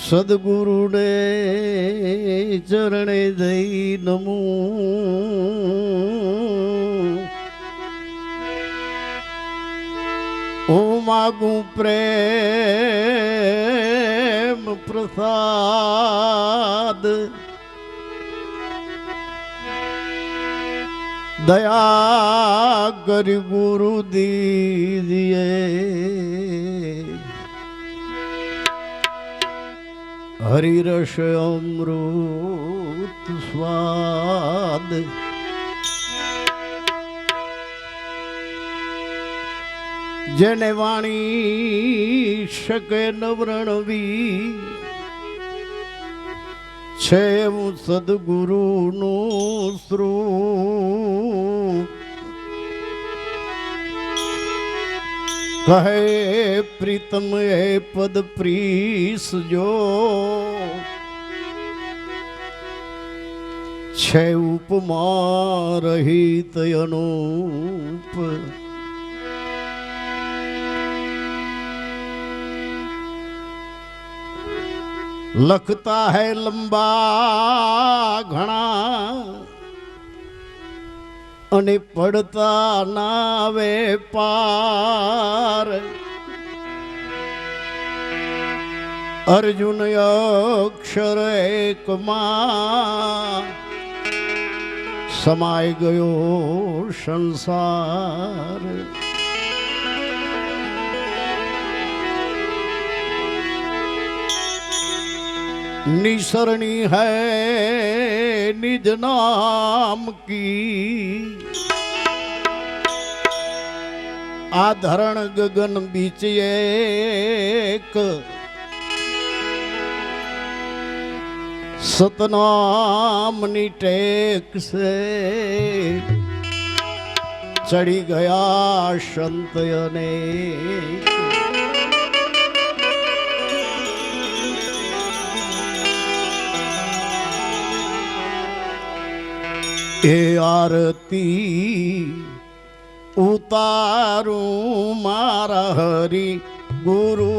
સદગુરુને ચરણે દઈ નમું હું માગું પ્રેમ પ્રસાદ દયા કરી ગુરુ દીજીએ હરિરસ અમૃત સ્વાદ જેને વાણી શકે નવરણવી છે હું સદગુરુનું સ્વરૂપ કહે પ્રીતમ એ પદ પ્રીસ જો છે ઉપમા રહિત અનુપ લખતા હૈ લંબા ઘણા અને પડતા નાવે પાર અર્જુન અક્ષર એકમાં સમાઈ ગયો સંસાર निसरणी है निज नाम की आधरण गगन बीच एक सतनामनी टेक से चढ़ी गया संत अनेक એ આરતી ઉતારું મારા હરિ ગુરુ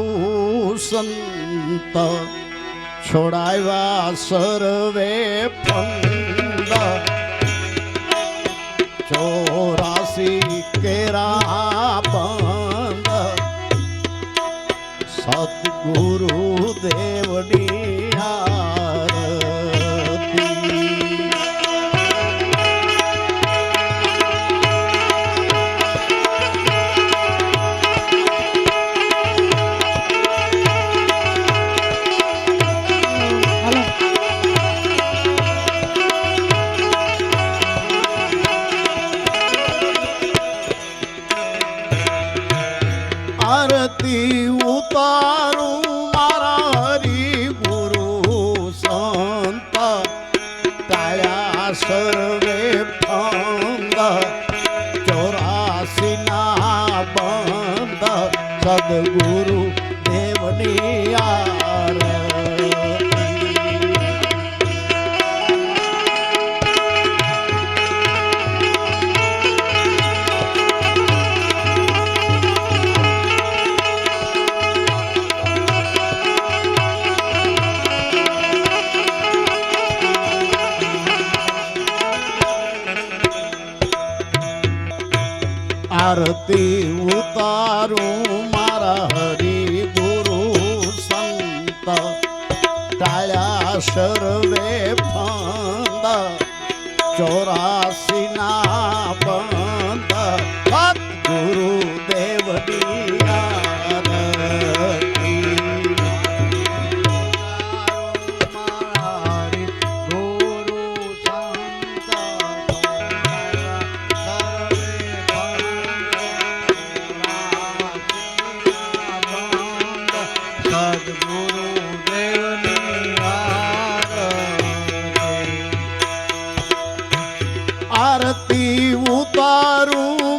સંત છોડાવ્યા સર્વે ફંદ 84 કેરા બંધ સદગુરુ દેવની आरती उतारूं मारा हरि गुरु संत टाळ्या सर्वे फंद 84 ना बंद सदगुरु देवनी आरती उतारूं मारा हरि गुरु संत टाळ्या सर्वे फंद 84 ना बंद सद्गुरु देवनी आरती उतारूं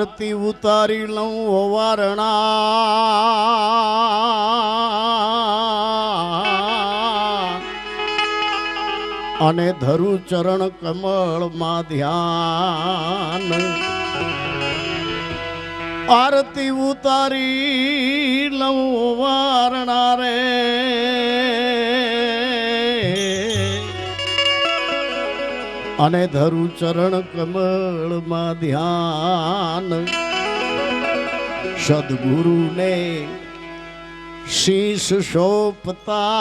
આરતી ઉતારી લઉં વારણા અને ધરું ચરણ કમળમાં ધ્યાન આરતી ઉતારી લઉં વારણા રે અને ધરું ચરણ કમળમાં ધ્યાન સદગુરુને શીશ સોંપતા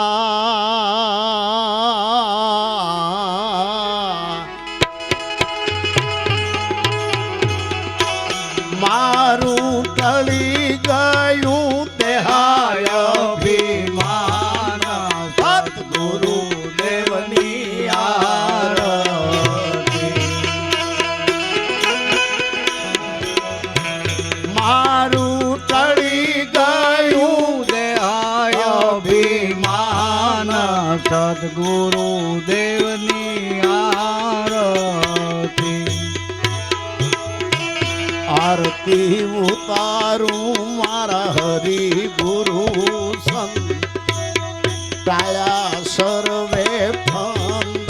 મારું ટળી ગયું દેહાય અભિમાન સદગુરુ દેવની આરતી મારું ટળી ગયું દેહાય અભિમાન સદગુરુ દેવની આરતી આરતી ઉતારું મારા હરિ ગુરુ સંત ટાયા સર્વે ફંદ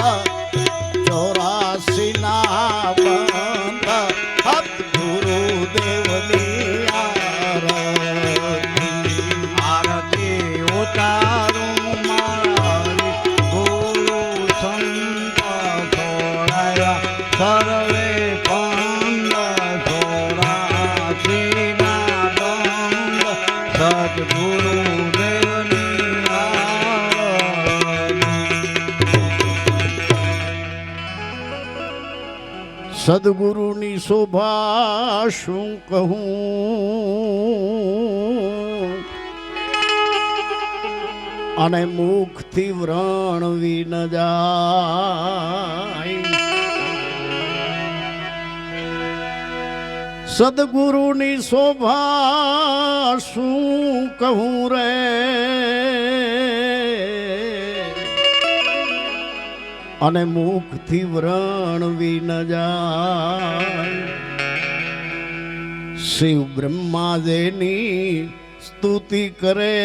84 ના બંધ સદગુરુ દેવની આરતી ઉતારું મારા ગુરુ સંત છોડાયા સર્વે સદગુરુ દેવની સદગુરુની શોભા શું કહું અને મુખથી વ્રણ વી ન જાય સદગુરુની શોભા શું કહું રે અને મુખથી વ્રણ વી ન જાય શિવ બ્રહ્માજીની સ્તુતિ કરે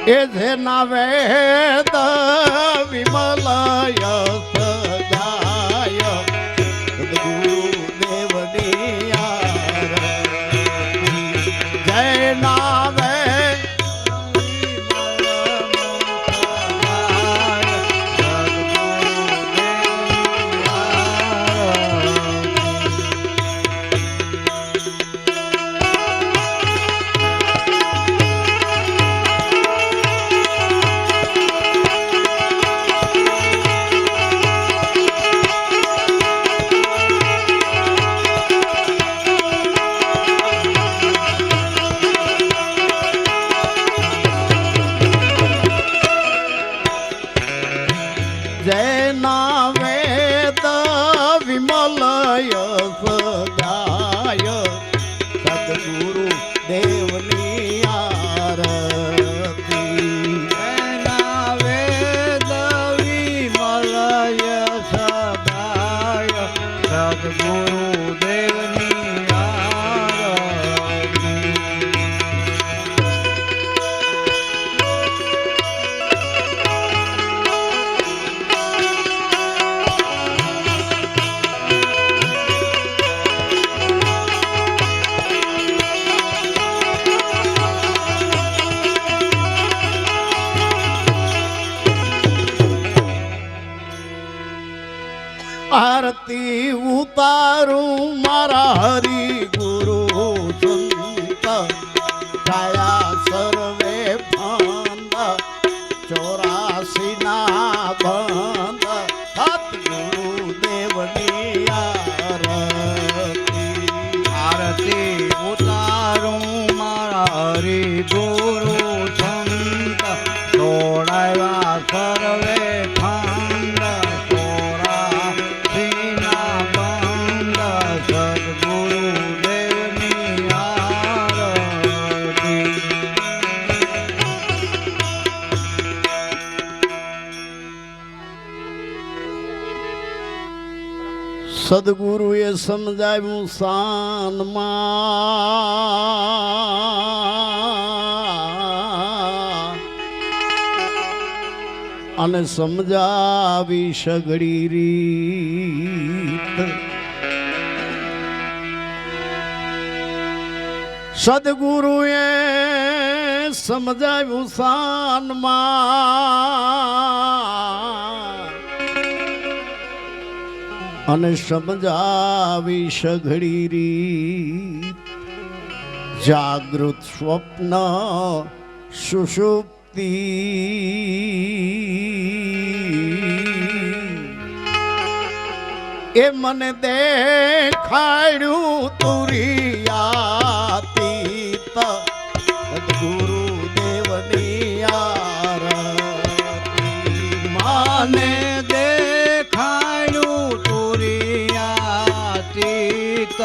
એ જેના વેદ વિમલય સજાય સદગુરુ દેવની આરતી જય નાવે જયના વેદ વિમલય સજાય સદગુરુ દેવની આરતી જયના વેદ વિમલય સદાય સદગુરુ દેવની આરતી આરતી ઉતારું મારા હરિ ગુરુ સંત કાયા સર્વે ફંદ 84 ના બંધ સદગુરુ દેવની આરતી આરતી ઉતારું મારા હરિ ગુરુ સંત છોડાયા સર્વે ફંદ 84 ના બંધ સદગુરુ સદગુરુએ સમજાવ્યું શાનમાં અને સમજાવી સઘળી રીત. સદગુરુએ સમજાવ્યું શાનમાં અને સમજાવી સઘળી રીત. જાગૃત સ્વપ્ન સુષુપ્તિ એ મને દેખાડ્યું તુરિયાતીત. સદગુરુદેવની આરતી. મને દેખાયું તુરિયાતીત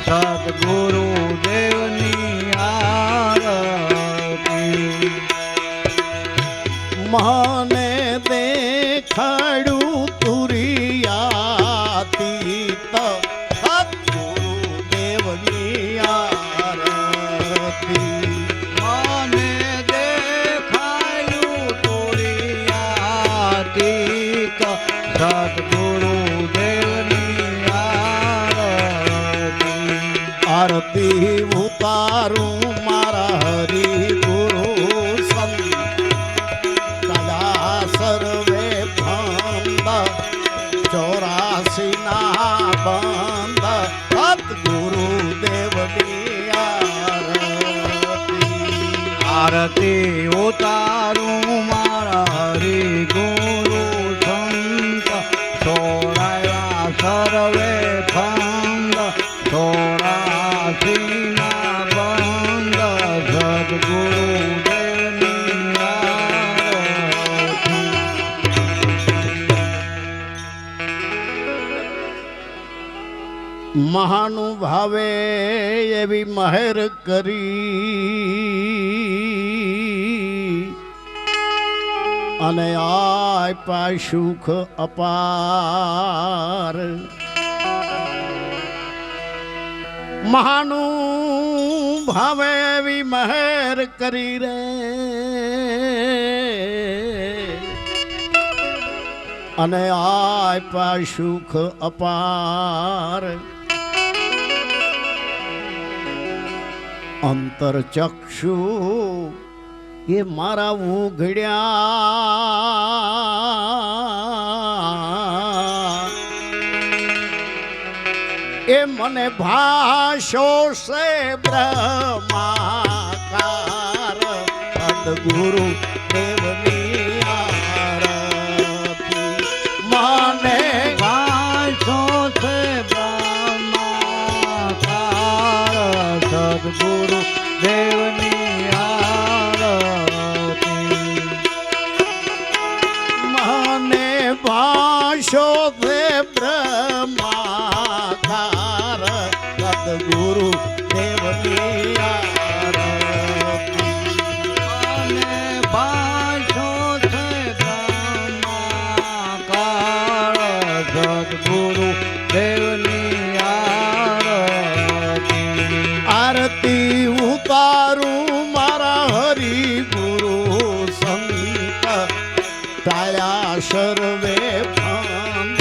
સદગુરુદેવની આરતી. મને દેખાડ્યું તુરિયાતીત સદગુરુદેવની આરતી. મને દેખાયું તુરિયાતીત સદગુરુદેવની આરતી. આરતી ઉતારું મારા હરિ ગુરુ સંત સદા સર્વે ભંદ 84 ના બંધ સદગુરુદેવની આરતી. આરતી ઉતારું મારા હરિ ગુરુ સંત છોડાયા સર્વે ફંદ 84 ના બંધ સદગુરુદેવની આરતી. મહાનુભાવે એવી મહેર કરી અને આપ્યા સુખ અપાર. મહાનુભાવે એવી મહેર કરી રે અને આપ્યા સુખ અપાર. અંતરચક્ષુ એ મારા ઉઘડ્યા એ મને ભાષો સે બ્રહ્માકાર. સદગુરુ દેવની આરતી. મને ભાષો છે બ્રહ્માકાર સદગુરુ દેવની આરતી. મને ભાષો છે બ્રહ્માકાર સદગુરુ દેવની આરતી. અને ભાષો છે બ્રહ્માકાર સદગુરુ દેવની આરતી. આરતી ઉતારું મારા હરિ ગુરુ સંત ટાળ્યા સર્વે ફંદ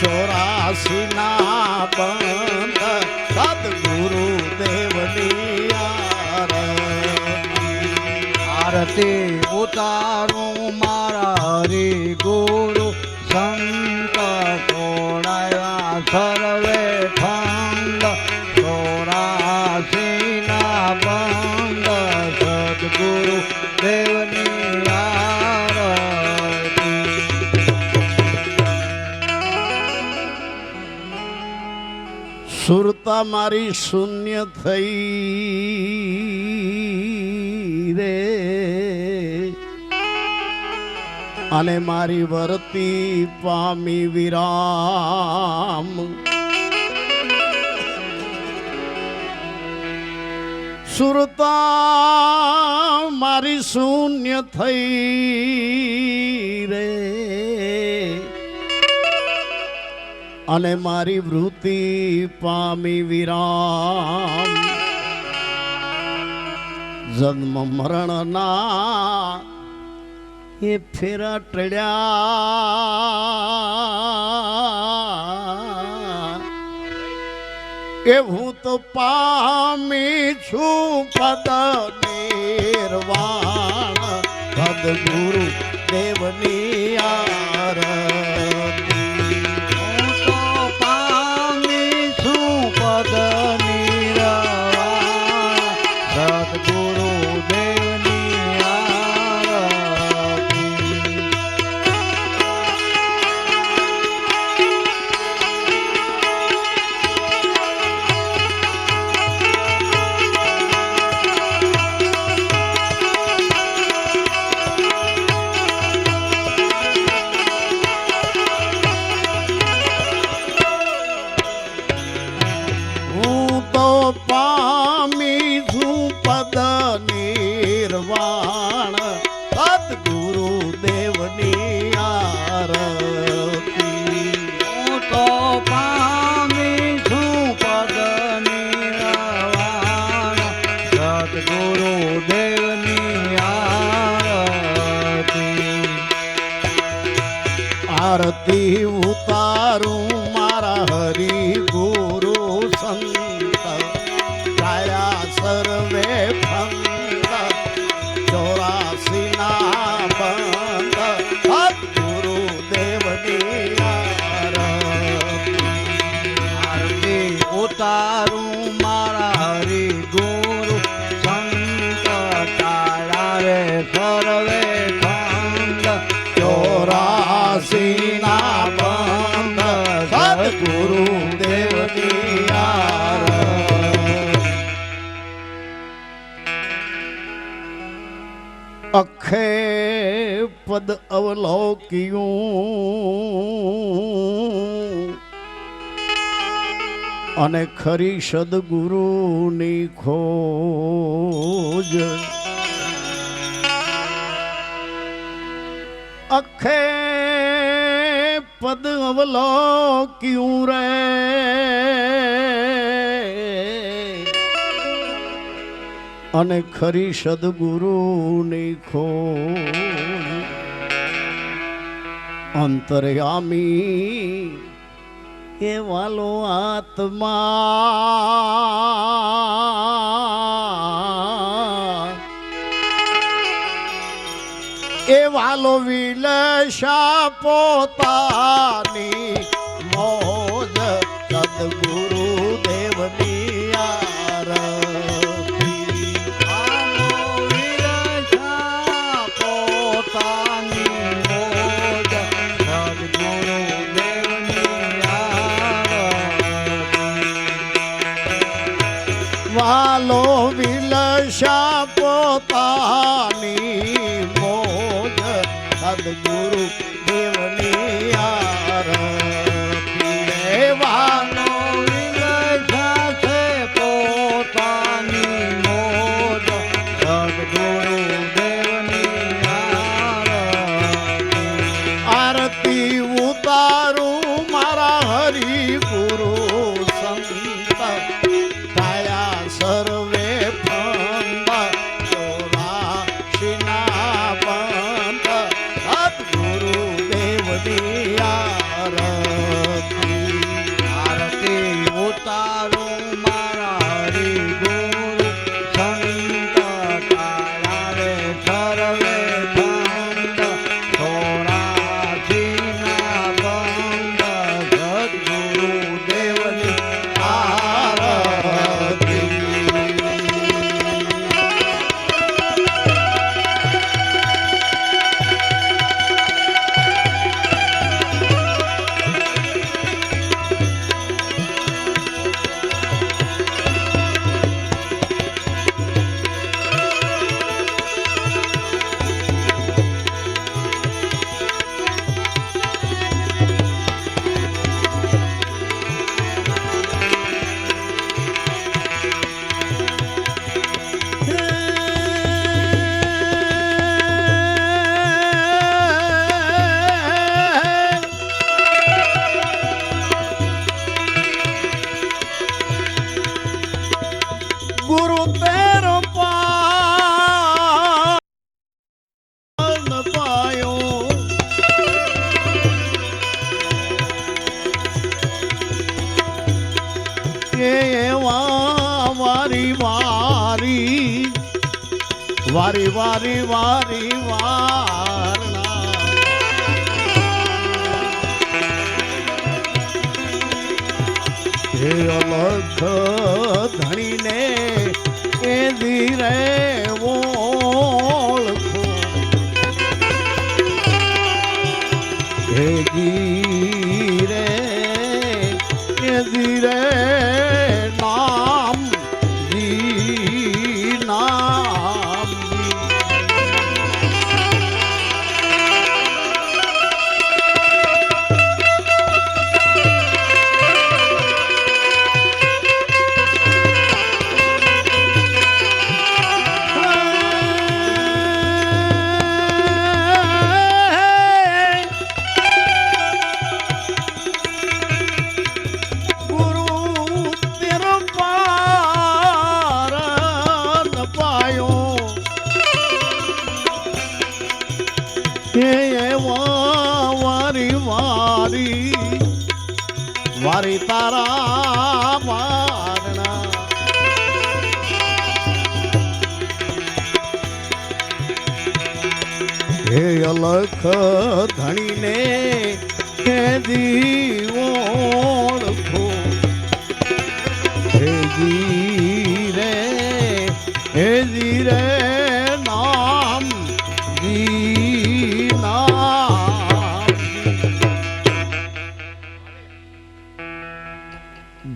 84 ના બંધ સદગુરુ દેવની આરતી. આરતી ઉતારું મારા હરિ ગુરુ સંત છોડાયા સર્વે ફંદ 84 ના બંધ સદગુરુ દેવની આરતી. સુરતા મારી શૂન્ય થઈ રે અને મારી વર્તી પામી વિરામ. સુરતા મારી શૂન્ય થઈ રે અને મારી વૃત્તિ પામી વિરામ જન્મ મરણના એ ફેરા ટળ્યા એ હું તો પામી છું પદ નિર્વાણ સદગુરુ દેવની આરતી હું તો પામી છું પદ નિર્વાણ સદગુરુ દેવની આરતી હું તો પામી છું પદ નિર્વાણ સદગુરુ દેવની આરતી હું તો પામી છું પદ નિર્વાણ સદગુરુ દેવની આરતી આરતી ઉતારું મારા હરિ ગુરુ સંત કાયા સર્વે ભંગ 84 ના બંધ સદગુરુ દેવની આરતી ઉતારું મારા હરિ ગુરુ સંત તારા રે સર્વે ખંડ 84 ના બંધ સદગુરુ દેવની અખે પદ અવલોક્યું અને ખરી સદગુરુની ખોજ અખે પદ અવલોક્યું રે અને ખરી સદગુરુની ખોજ અંતર્યામી એ વાલો આત્મા એ વાલો વિલસા પોતાની મોજ સદગુરુ દેવની આરતી આનો વિરસા પોતાની મોજ સદગુરુ દેવની આરતી વાલો વિલસા પોતાની મોજ સદગુરુ દેવની આરતી વાલો વિલસા છે પોતાની મોજ સદગુરુ દેવની આરતી આરતી ઉતારું મારા હરિ ગુરુ સંત કાયા સર્વે ભંગ 84 ના બંધ સદગુરુ ગુરુ તેરો પાન પાયો કે એવા વારી વારી વારી વારી વારી વારણા હે અલખ ધણીને એ ધીરે ઓળખો હે ધીરે એ ધીરે નામ જી નામ વારી તારા વારણા હે અલખ ધણીને હે દીવોળખો હે ધીરે હે ધીરે નામ જી નામ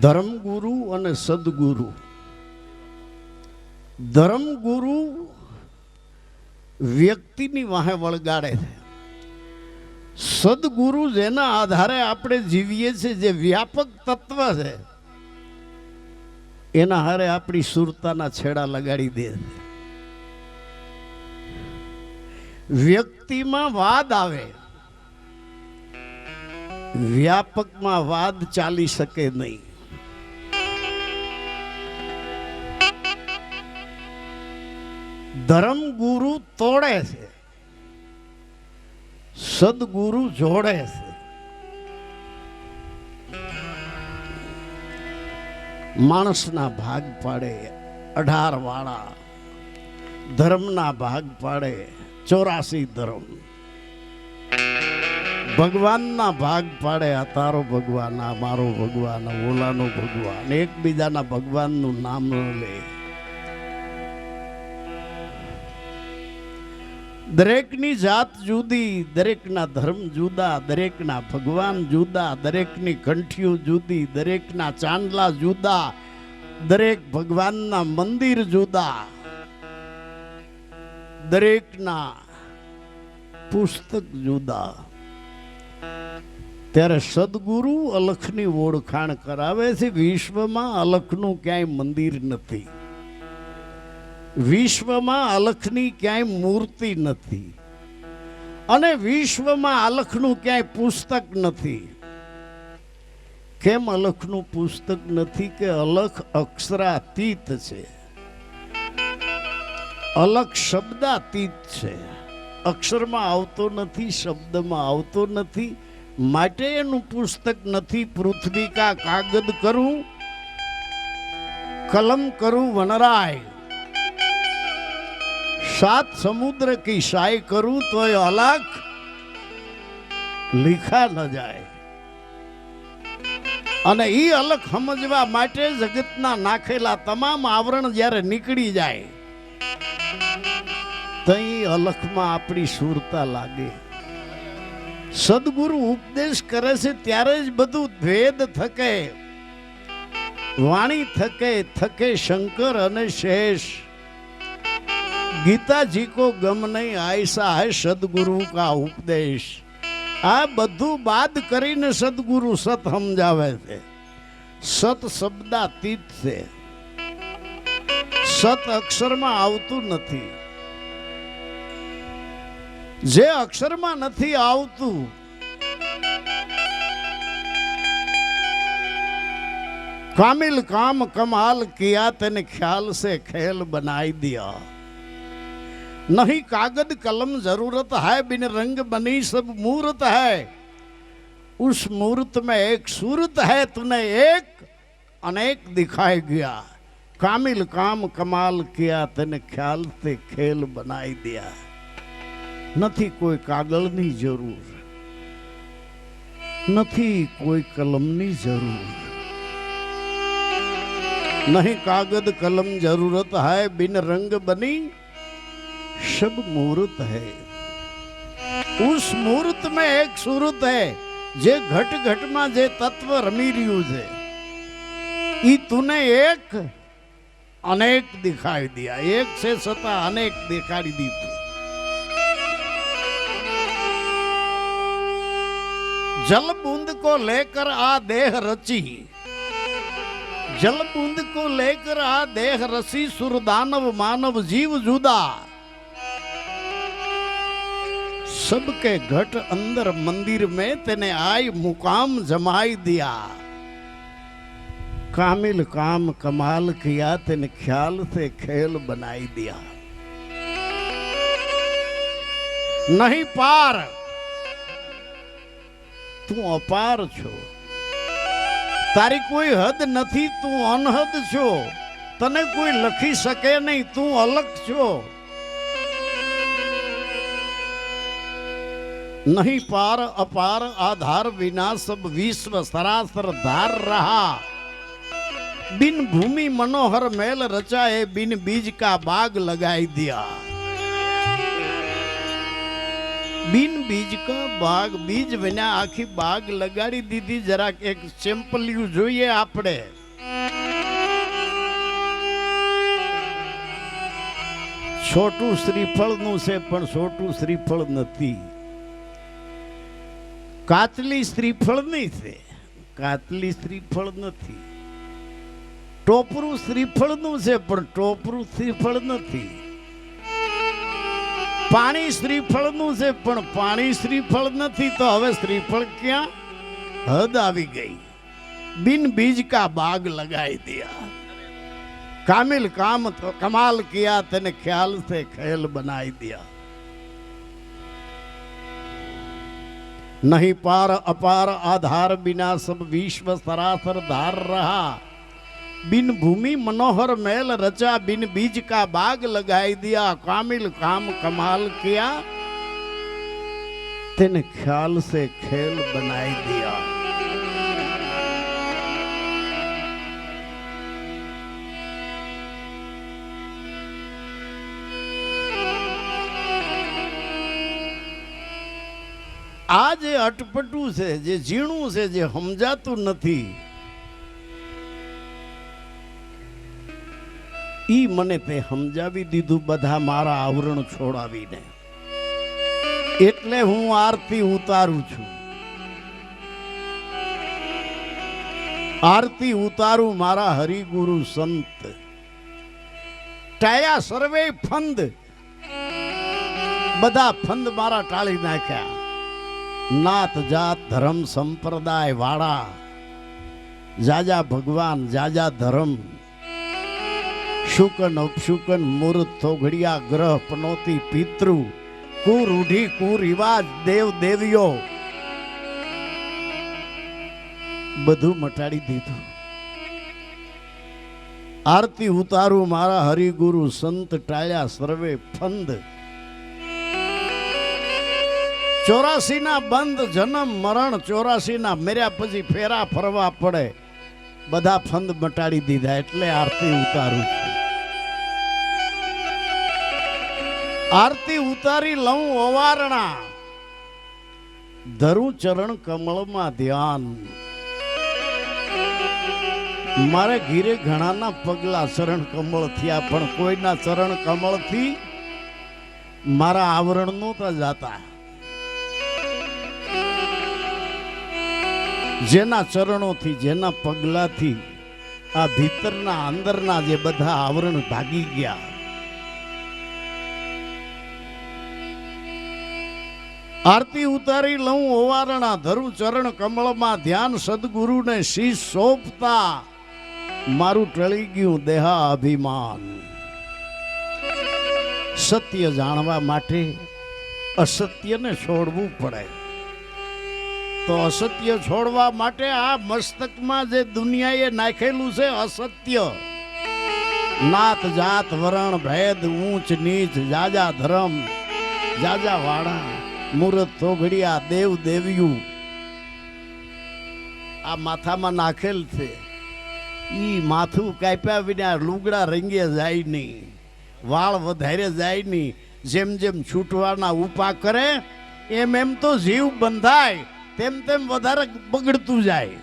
ધર્મગુરુ અને સદગુરુ. ધર્મગુરુ વ્યક્તિની વાહે વળગાડે છે. સદગુરુ જેના આધારે આપણે જીવીએ છીએ, જે વ્યાપક તત્વ છે, એના હારે આપણી સુરતાના છેડા લગાડી દે છે. વ્યક્તિમાં વાદ આવે, વ્યાપકમાં વાદ ચાલી શકે નહીં. ધર્મગુરુ તોડે છે, સદગુરુ જોડે છે. માણસના ભાગ પાડે 18 વાળા, ધર્મના ભાગ પાડે 84 ધર્મ, ભગવાનના ભાગ પાડે આ તારો ભગવાન, આ મારો ભગવાન, ઓલાનો ભગવાન, એકબીજાના ભગવાનનું નામ ન લે. દરેકની જાત જુદી, દરેકના ધર્મ જુદા, દરેકના ભગવાન જુદા, દરેકની કંઠીઓ જુદી, દરેકના ચાંદલા જુદા, દરેક ભગવાનના મંદિર જુદા, દરેકના પુસ્તક જુદા. ત્યારે સદગુરુ અલખની ઓળખાણ કરાવે છે. વિશ્વમાં અલખનું ક્યાંય મંદિર નથી, વિશ્વમાં અલખની ક્યાંય મૂર્તિ નથી, અને વિશ્વમાં અલખનું ક્યાંય પુસ્તક નથી. કેમ અલખનું પુસ્તક નથી? કે અલખ અક્ષરાતીત છે, અલખ શબ્દાતીત છે. અક્ષરમાં આવતો નથી, શબ્દમાં આવતો નથી, માટે એનું પુસ્તક નથી. પૃથ્વી કા કાગદ કરું, કલમ કરું વનરાય, 7 समुद्र की शाय करूं तो अलग लिखा न जाए. અને ઈ અલખ સમજવા માટે જગતના નાખેલા તમામ આવરણ જ્યારે નીકળી જાય તો ઈ અલખમાં આપણી સુરતા લાગે. સદગુરુ ઉપદેશ કરે છે ત્યારે જ બધું ભેદ થકે, વાણી થકે, થકે શંકર અને શેષ. गीता जी को गम नहीं ऐसा है सदगुरु का उपदेश. આ બધું બાદ કરીને સદગુરુ સત સમજાવે છે. સત શબ્દાતીત છે, સત અક્ષરમાં આવતું નથી. જે અક્ષરમાં નથી આવતું, कामिल काम कमाल किया तेने ख्याल से खेल बनाई दिया। नहीं कागद कलम जरूरत है बिन रंग बनी सब मूर्त है। उस मूर्त में एक सूरत है तूने एक अनेक दिखाई गया। कामिल काम कमाल किया तेने ख्याल से खेल बनाई दिया। નથી કોઈ કાગળની જરૂર, નથી કોઈ કલમની જરૂર। नहीं कागद कलम जरूरत है बिन रंग बनी सब मूर्त है। उस मूर्त में एक सूरत है जे घट घट में जे तत्व रमी रह्यु छे ई तूने एक अनेक दिखाई दिया। एक से सता अनेक दिखाई दी। जल बूंद को लेकर आ देह रची, जल बूंद को लेकर आ देह रसी सुर दानव मानव जीव जुदा। सबके घट अंदर मंदिर में तेने आई मुकाम जमाई दिया। कामिल काम कमाल किया तेने ख्याल से खेल बनाई दिया। नहीं पार तू अपार छो, तारी कोई हद नहीं तू अनहद छो। तने कोई लखी सके नहीं तू अलग छो। नहीं पार अपार आधार विना सब विश्व सरासर धार रहा। बिन भूमि मनोहर मेल रचाए बिन बीज का बाग लगाई दिया। बिन बीज का बाग बीज विना आखी बाग लगाड़ी दीदी। जरा एक चेम्पलियू જોઈએ આપણે। छोटू श्रीफल નું છે પણ छोटू श्रीफल નથી। કાચલી શ્રીફળ નહીં છે, કાચલી શ્રીફળ નથી। ટોપરું શ્રીફળનું છે પણ ટોપરું શ્રીફળ નથી। પાણી શ્રીફળનું છે પણ પાણી શ્રીફળ નથી। તો હવે શ્રીફળ ક્યાં? હદ આવી ગઈ। बिन बीज का बाग लगाई दिया। कामिल काम तो कमाल किया तेने ख्याल से खेल बनाई दिया। नहीं पार अपार आधार बिना सब विश्व सरासर धार रहा। बिन भूमि मनोहर मेल रचा बिन बीज का बाग लगाई दिया। कामिल काम कमाल किया तेने ख्याल से खेल बनाई दिया। આ જે અટપટું છે, જે ઝીણું છે, જે સમજાતું નથી, ઈ મને તે સમજાવી દીધું બધા મારા આવરણ છોડાવીને। એટલે હું આરતી ઉતારું છું। આરતી ઉતારું મારા હરિગુરુ સંત। ટાયા સર્વે ફંદ, બધા ફંદ મારા ટાળી નાખ્યા। नात जात धर्म संप्रदाय वाड़ा जाजा भगवान जाजा धर्म। शुकन उपशुकन मूर्त थोगड़िया ग्रह पनौती पितृ कुरूढ़ी कुरिवाज देव देवियों बधु मटाड़ी दीधु। आरती उतारू मारा हरिगुरु संत टाया सर्वे फंद। 84 ना बंद जन्म मरण 84 ना मेरा पछी फेरा फरवा पड़े बधा फंद मटाड़ी दीधा। एटले आरती उतारू छुं। आरती उतारी लऊं ओवारणा धरू चरण कमल में ध्यान। मारे घीरे घणाना पगला चरण कमल थिया पण कोईना चरण कमल थी मारा आवरण नहोता जाता। जेना चरणों थी जेना पगला थी आ भीतरना अंदरना जे बधा आवरण भागी गया। आरती उतारी लऊं ओवारणा धरू चरण कमल में ध्यान। सदगुरु ने शीश सोंपता મારું ટળી ગયું દેહાભિમાન. સત્ય જાણવા માટે અસત્યને છોડવું પડે. તો અસત્ય છોડવા માટે આ મસ્તકમાં જે દુનિયાએ નાખેલું છે અસત્ય, નાત જાત વરણ ભેદ ઊંચ નીચ જાજા ધર્મ જાજા વાળા મૂરત થોગડિયા દેવ દેવ્યું, આ માથામાં નાખેલ છે. ઈ માથું કાપ્યા વિના લુગડા રંગે જાય નહીં, વાળ વધારે જાય નહીં. જેમ જેમ છૂટવાના ઉપા કરે એમ એમ તો જીવ બંધાય, તેમ તેમ વધારે બગડતું જાય.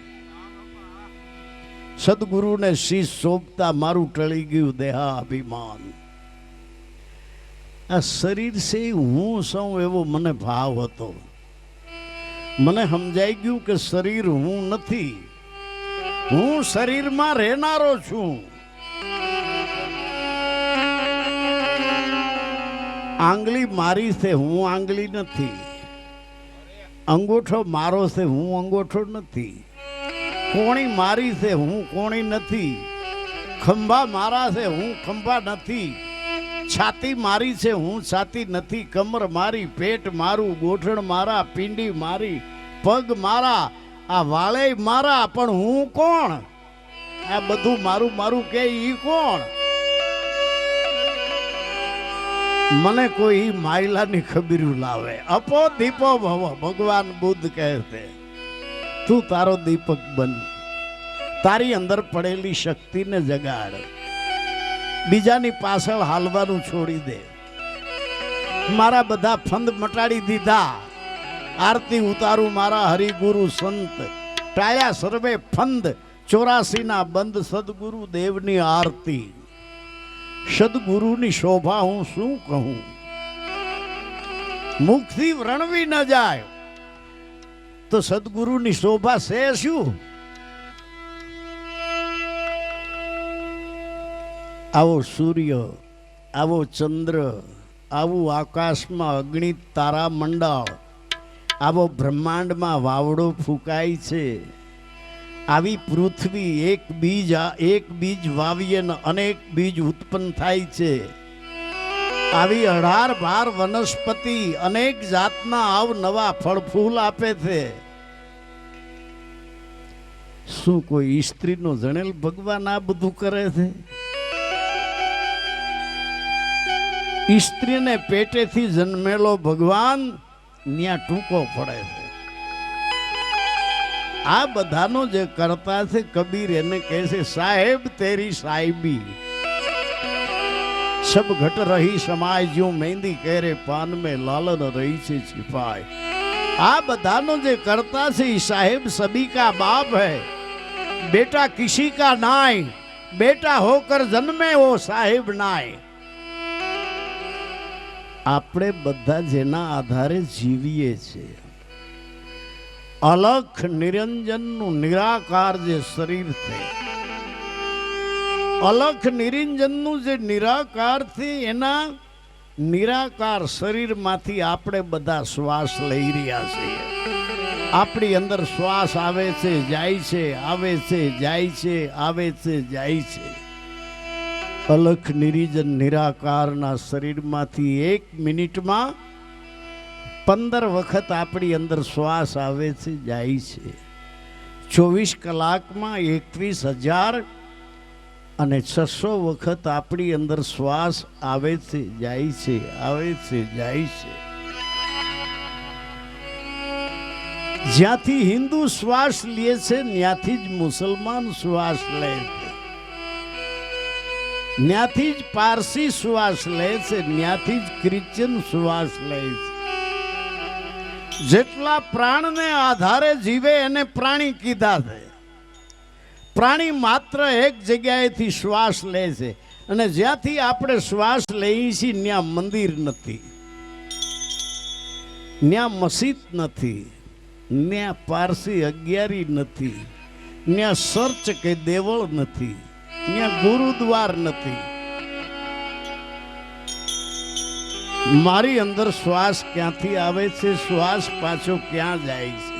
સદગુરુને શીશ સોંપતા મારું ટળી ગયું દેહાભિમાન. આ શરીર છે હું સૌ એવો મને ભાવ હતો. મને સમજાઈ ગયું કે શરીર હું નથી, હું શરીરમાં રહેનારો છું. આંગળી મારી છે, હું આંગળી નથી. અંગૂઠો મારો છે, હું અંગૂઠો નથી. કોણી મારી છે, હું કોણી નથી. ખંભા મારા છે, હું ખંભા નથી. છાતી મારી છે, હું છાતી નથી. કમર મારી, પેટ મારું, ગોઠણ મારા, પિંડી મારી, પગ મારા, આ વાળે મારા. પણ હું કોણ? આ બધું મારું મારું કે ઈ કોણ? મને કોઈ માયલાની ખબીરું લાવે. અપો દીપો ભવ. ભગવાન બુદ્ધ કહે છે તું તારો દીપક બન, તારી અંદર પડેલી શક્તિને જગાડ, બીજાની પાછળ હાલવાનું છોડી દે. મારા બધા ફંદ મટાડી દીધા, આરતી ઉતારું મારા હરિગુરુ સંત. ટાળ્યા સર્વે ફંદ, 84 ના બંધ. સદગુરુ દેવની આરતી, સદગુરુની શોભા હું શું કહું? મુખથી વર્ણવી ન જાય તો સદગુરુની શોભા છે શું? આવો સૂર્ય, આવો ચંદ્ર, આવું આકાશમાં અગણિત તારા મંડળ, આવો બ્રહ્માંડમાં વાવડો ફૂંકાય છે. આવી પૃથ્વી એક બીજ વાવીએ ને અનેક બીજ ઉત્પન્ન થાય છે. આવી 18 વનસ્પતિ અનેક જાતના અવનવા ફળ ફૂલ આપે છે. શું કોઈ સ્ત્રીનો જણેલ ભગવાન આ બધું કરે છે? સ્ત્રીને પેટેથી જન્મેલો ભગવાન ન્યા ટૂંકો પડે છે. આ બધાનો જે કરતા છે કબીર એને કહે છે સાહેબ તેરી સાહેબી, સબ ઘટ રહી સમાય જ્યું મહેંદી કેરે પાન में लालन रही છે छिपाए. આ બધાનો જે કરતા છે સાહેબ સभी का बाप है, बेटा किसी का नाय, बेटा होकर जन्मे वो साहेब नाय. આપણે બધા જેના આધારે જીવીએ છીએ, અલખ નિરંજનનું નિરાકાર જે શરીર છે, અલખ નિરંજનનું જે નિરાકાર છે, એના નિરાકાર શરીરમાંથી આપણે બધા શ્વાસ લઈ રહ્યા છીએ. આપણી અંદર શ્વાસ આવે છે, જાય છે, આવે છે, જાય છે, આવે છે, જાય છે. અલખ નિરંજન નિરાકારના શરીરમાંથી 1 મિનિટમાં 15 વખત આપણી અંદર શ્વાસ આવે છે, જાય છે. 24 કલાકમાં 21,600 વખત આપણી અંદર શ્વાસ આવે છે, જાય છે, આવે છે, જાય છે. જ્યાંથી હિન્દુ શ્વાસ લે છે ત્યાંથી જ મુસલમાન શ્વાસ લે છે, ત્યાંથી જ પારસી શ્વાસ લે છે, ત્યાંથી જ ક્રિશ્ચન શ્વાસ લે છે. જેટલા પ્રાણને આધારે જીવે એને પ્રાણી કીધા છે. પ્રાણી માત્ર એક જગ્યાએથી શ્વાસ લે છે, અને જ્યાંથી આપણે શ્વાસ લઈએ છીએ ત્યાં મંદિર નથી, ત્યાં મસ્જિદ નથી, ત્યાં પારસી અગિયારી નથી, ત્યાં ચર્ચ કે દેવળ નથી, ત્યાં ગુરુદ્વાર નથી. મારી અંદર શ્વાસ ક્યાંથી આવે છે, શ્વાસ પાછો ક્યાં જાય છે?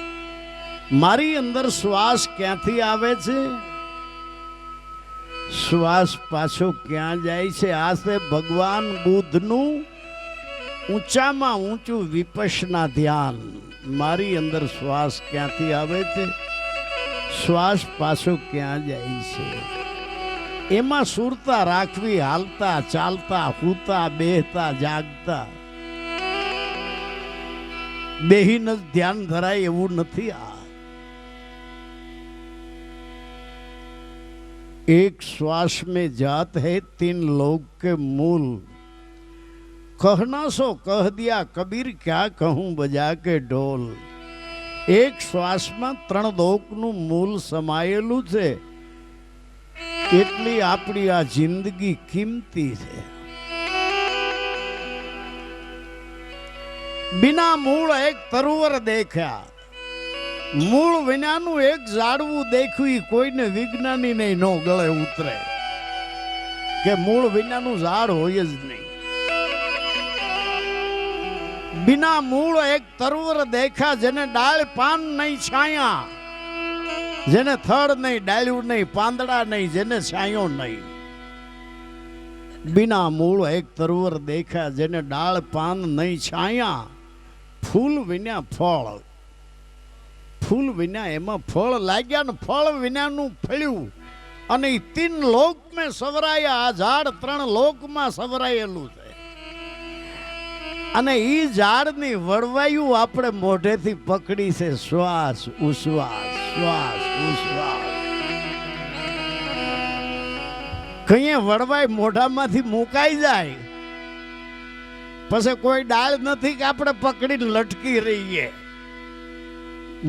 મારી અંદર શ્વાસ ક્યાંથી આવે છે? શ્વાસ પાછો ક્યાં જાય છે? આ છે ભગવાન બુદ્ધનું ઊંચામાં ઊંચું વિપશ્યના ધ્યાન. મારી અંદર શ્વાસ ક્યાંથી આવે છે, શ્વાસ પાછો ક્યાં જાય છે, એમાં સુરતા રાખવી. હાલતા ચાલતા હૂતા બેહતા જાગતા બેહીને જ ધ્યાન ધરાય એવું નથી. આ एक श्वास में जात है 3 लोक के मूल. कहना सो कह दिया कबीर क्या कहूं बजा के ढोल. एक श्वास में 3 લોકનું મૂળ સમાયેલું છે. એટલી આપણી આ જિંદગી કિંમતી છે. बिना मूળ એક તરુવર દેખ્યા. મૂળ વિનાનું એક ઝાડવું દેખ્યું. કોઈને વિજ્ઞાની નહીં નો ગળે ઉતરે કે મૂળ વિનાનું ઝાડ હોય જ નહીં. बिना मूળ એક તરુવર દેખા. જેને ડાળ પાન નહીં છાયા, જેને થડ નહીં ડાળ્યું નહીં પાંદડા નહીં, જેને છાયો નહીં. बिना मूળ એક તરુવર દેખા. જેને ડાળ પાન નહીં છાયા. ફૂલ વિના ફળ, ફૂલ વિના એમાં ફળ લાગ્યા ને ફળ વિનાનું ફળ્યું. અને 3 લોક મેં સવરાયા. આ ઝાડ 3 લોકમાં સવરાયેલું છે. અને ઈ ઝાડની વડવાયું આપણે મોઢેથી પકડી છે. શ્વાસ ઉશ્વાસ, શ્વાસ ઉશ્વાસ. કઈએ વડવાય મોઢામાંથી મુકાઈ જાય પછી કોઈ ડાળ નથી કે આપણે પકડીને લટકી રહીએ.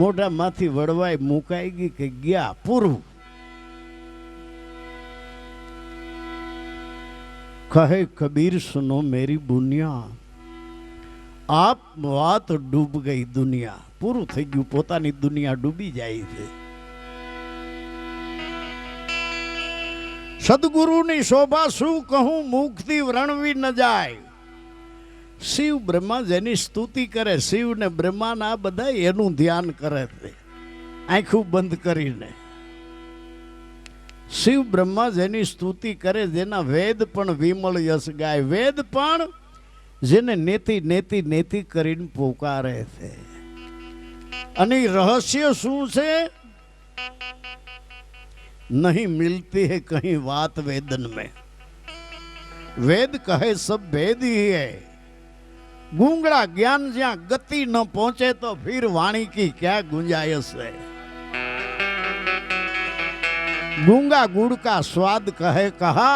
મોઢામાંથી વડવાય મુકાઈ ગઈ કે ગયા, પૂરું. કહે કબીર સુનો મેરી બુનિયા, આપ વાત ડૂબ ગઈ દુનિયા. પૂરું થઈ ગયું, પોતાની દુનિયા ડૂબી જાય છે. સદગુરુની શોભા શું કહું, મુખથી વર્ણવી ન જાય. શિવ બ્રહ્મા જેની સ્તુતિ કરે, શિવ ને બ્રહ્મા ના બધા એનું ધ્યાન કરે છે આંખું બંધ કરીને. શિવ બ્રહ્મા જેની સ્તુતિ કરે, જેના વેદ પણ વિમળ યશ ગાય. વેદ પણ જેને નેતિ નેતિ નેતિ કરીને પોકારે છે. અને રહસ્ય શું છે? नहीं मिलती है कहीं बात वेदन में. वेद कहे सब भेद ही है. गूंगड़ा ज्ञान ज्યાં गति न पहुंचे तो फिर वाणी की क्या गुंजाइश है. गूंगा गुड़ का स्वाद कहे कहा,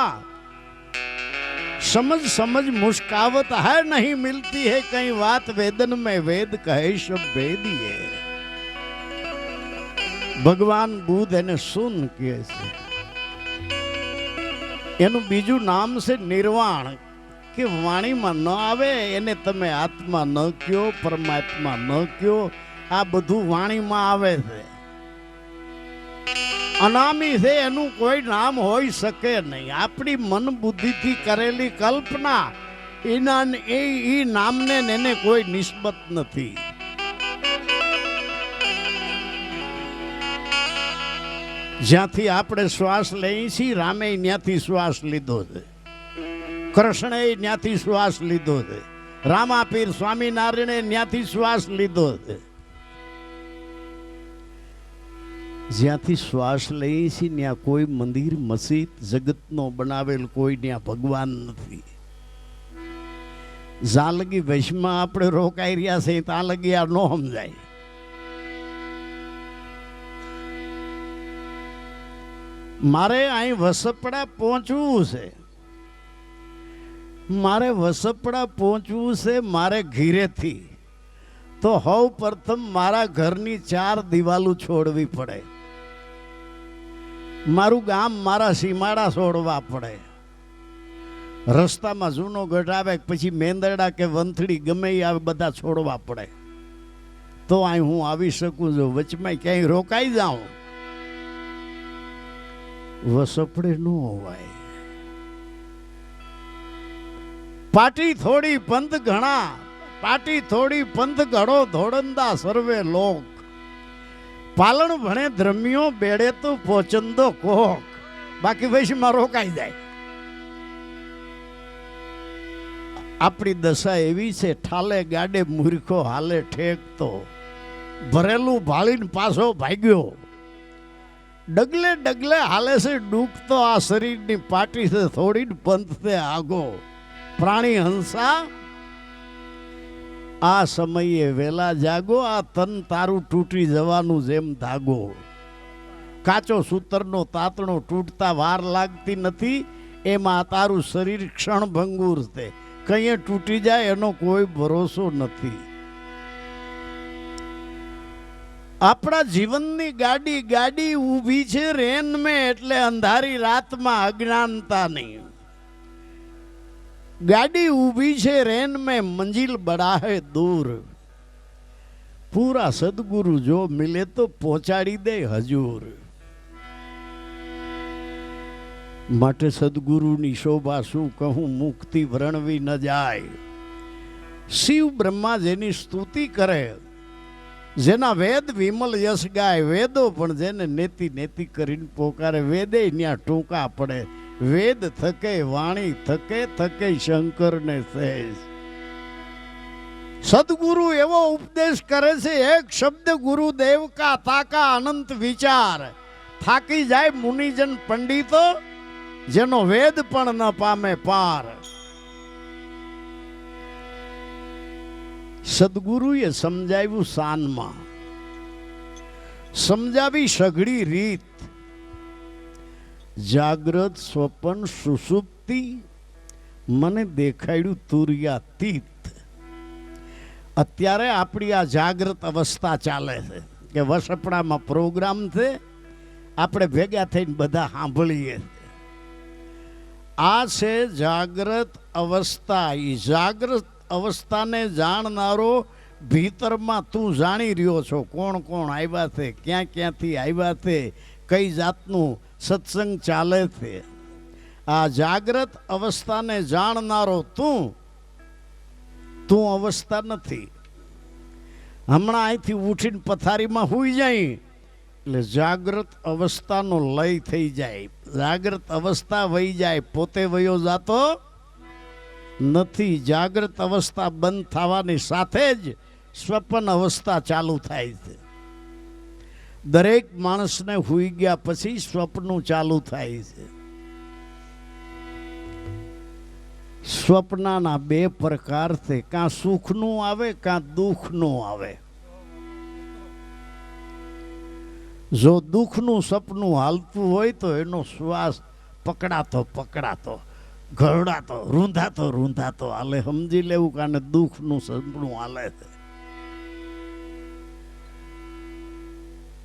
समझ समझ मुस्कावत है. नहीं मिलती है कहीं बात वेदन में. वेद कहे सब भेद ही है. ભગવાન બુદ્ધ એને શૂન કહે છે. એનું બીજું નામ છે નિર્વાણ. કે વાણીમાં ન આવે એને તમે આત્મા ન કયો, પરમાત્મા ન કયો. આ બધું વાણીમાં આવે છે. અનામી છે, એનું કોઈ નામ હોઈ શકે નહીં. આપણી મન બુદ્ધિથી કરેલી કલ્પના એના એ નામને એને કોઈ નિસ્બત નથી. જ્યાંથી આપણે શ્વાસ લઈએ છીએ, રામે ત્યાંથી શ્વાસ લીધો છે, કૃષ્ણે ત્યાંથી શ્વાસ લીધો છે, રામાપીર સ્વામિનારાયણે ત્યાંથી શ્વાસ લીધો છે. જ્યાંથી શ્વાસ લઈએ છીએ ત્યાં કોઈ મંદિર મસ્જિદ જગતનો બનાવેલ કોઈ ત્યાં ભગવાન નથી. જ્યાં લગી વૈશમાં આપણે રોકાઈ રહ્યા છે ત્યાં લગી આ ન સમજાય. મારે અહીં વસપડા પહોંચવું છે, મારે વસપડા પહોંચવું છે મારે ઘીરેથી. તો સૌ પ્રથમ મારા ઘરની 4 દિવાલો છોડવી પડે. મારું ગામ, મારા સીમાડા છોડવા પડે. રસ્તામાં જૂનો ગઢ આવે પછી મેંદરડા કે વંથડી ગમે એ આવે બધા છોડવા પડે. તો અહીં હું આવી શકું છું. વચમાં ક્યાંય રોકાઈ જાઉં વસપડે ન હોવાય. પાટી થોડી પંથ ઘણા, પાટી થોડી પંથ ઘડો ધોળંદા સર્વે લોક. પાલણ ભણે ધર્મીઓ બેડે તો પોચંદો કોક. બાકી વૈશમાં રોકાઈ જાય. આપણી દશા એવી છે, ઠાલે ગાડે મૂર્ખો હાલે ઠેકતો, ભરેલું ભાળીને પાછો ભાગ્યો. ડગલે ડગલે હાલે છે ડૂબતો આ શરીરની પાટી છે થોડીને પંથે આગો. પ્રાણી હંસા આ સમયે વેલા જાગો, આ તન તારું તૂટી જવાનું જેમ ધાગો. કાચો સૂતરનો તાતણો તૂટતા વાર લાગતી નથી, એમાં તારું શરીર ક્ષણભંગુર છે, કંઈ તૂટી જાય એનો કોઈ ભરોસો નથી. આપણા જીવનની ગાડી ગાડી ઊભી છે રેન મેં, એટલે અંધારી રાતમાં અજ્ઞાનતા નહીં. ગાડી ઊભી છે રેન મેં, મંજિલ બડા હે દૂર. પૂરા સદગુરુ જો મિલે તો પહોંચાડી દે હજૂર. માટે સદગુરુની શોભા શું કહું, મુક્તિ વર્ણવી ન જાય. શિવ બ્રહ્મા જેની સ્તુતિ કરે, જેના વેદ વિમલ યશ ગાય, વેદો પણ જેને નેતિ નેતિ કરીને પોકારે. વેદે ત્યાં ટૂંકા પડે, વેદ થકે વાણી થકે થકે શંકરને સહેજ. સદગુરુ એવો ઉપદેશ કરે છે, એક શબ્દ ગુરુદેવ કા તાકા અનંત વિચાર. થાકી જાય મુનિજન પંડિતો, જેનો વેદ પણ ન પામે પાર. સદગુરુએ સમજાવ્યું સાનમાં, સમજાવી સઘળી રીત. જાગ્રત સ્વપન સુષુપ્તિ, મને દેખાડ્યું તુર્યાતીત. અત્યારે આપણી આ જાગ્રત અવસ્થા ચાલે છે કે વસપડામાં પ્રોગ્રામ છે, આપણે ભેગા થઈને બધા સાંભળીએ. આ છે જાગ્રત અવસ્થા. એ જાગ્રત અવસ્થાને જાણનારો ભીતરમાં તું જાણી રહ્યો છો, કોણ કોણ આવ્યા છે, ક્યાં ક્યાંથી આવ્યા છે, કઈ જાતનું સત્સંગ ચાલે છે. આ જાગ્રત અવસ્થાને જાણનારો તું અવસ્થા નથી. હમણાં અહીંથી ઉઠીને પથારીમાં હુઈ જાય એટલે જાગ્રત અવસ્થાનો લય થઈ જાય, જાગ્રત અવસ્થા વહી જાય, પોતે વયો જાતો નથી. જાગ્રત અવસ્થા બંધ થવાની સાથે જ સ્વપ્ન અવસ્થા ચાલુ થાય છે. દરેક માણસને હુઈ ગયા પછી સ્વપ્ન ચાલુ થાય છે. સ્વપ્નના બે પ્રકાર છે, કાં સુખનું આવે કાં દુઃખનું આવે. જો દુઃખનું સપનું હાલતું હોય તો એનો શ્વાસ પકડાતો પકડાતો, ઘરડાતો રૂંધાતો રૂંધાતો હાલે. સમજી લેવું કાને દુઃખનું સપનું હાલે છે.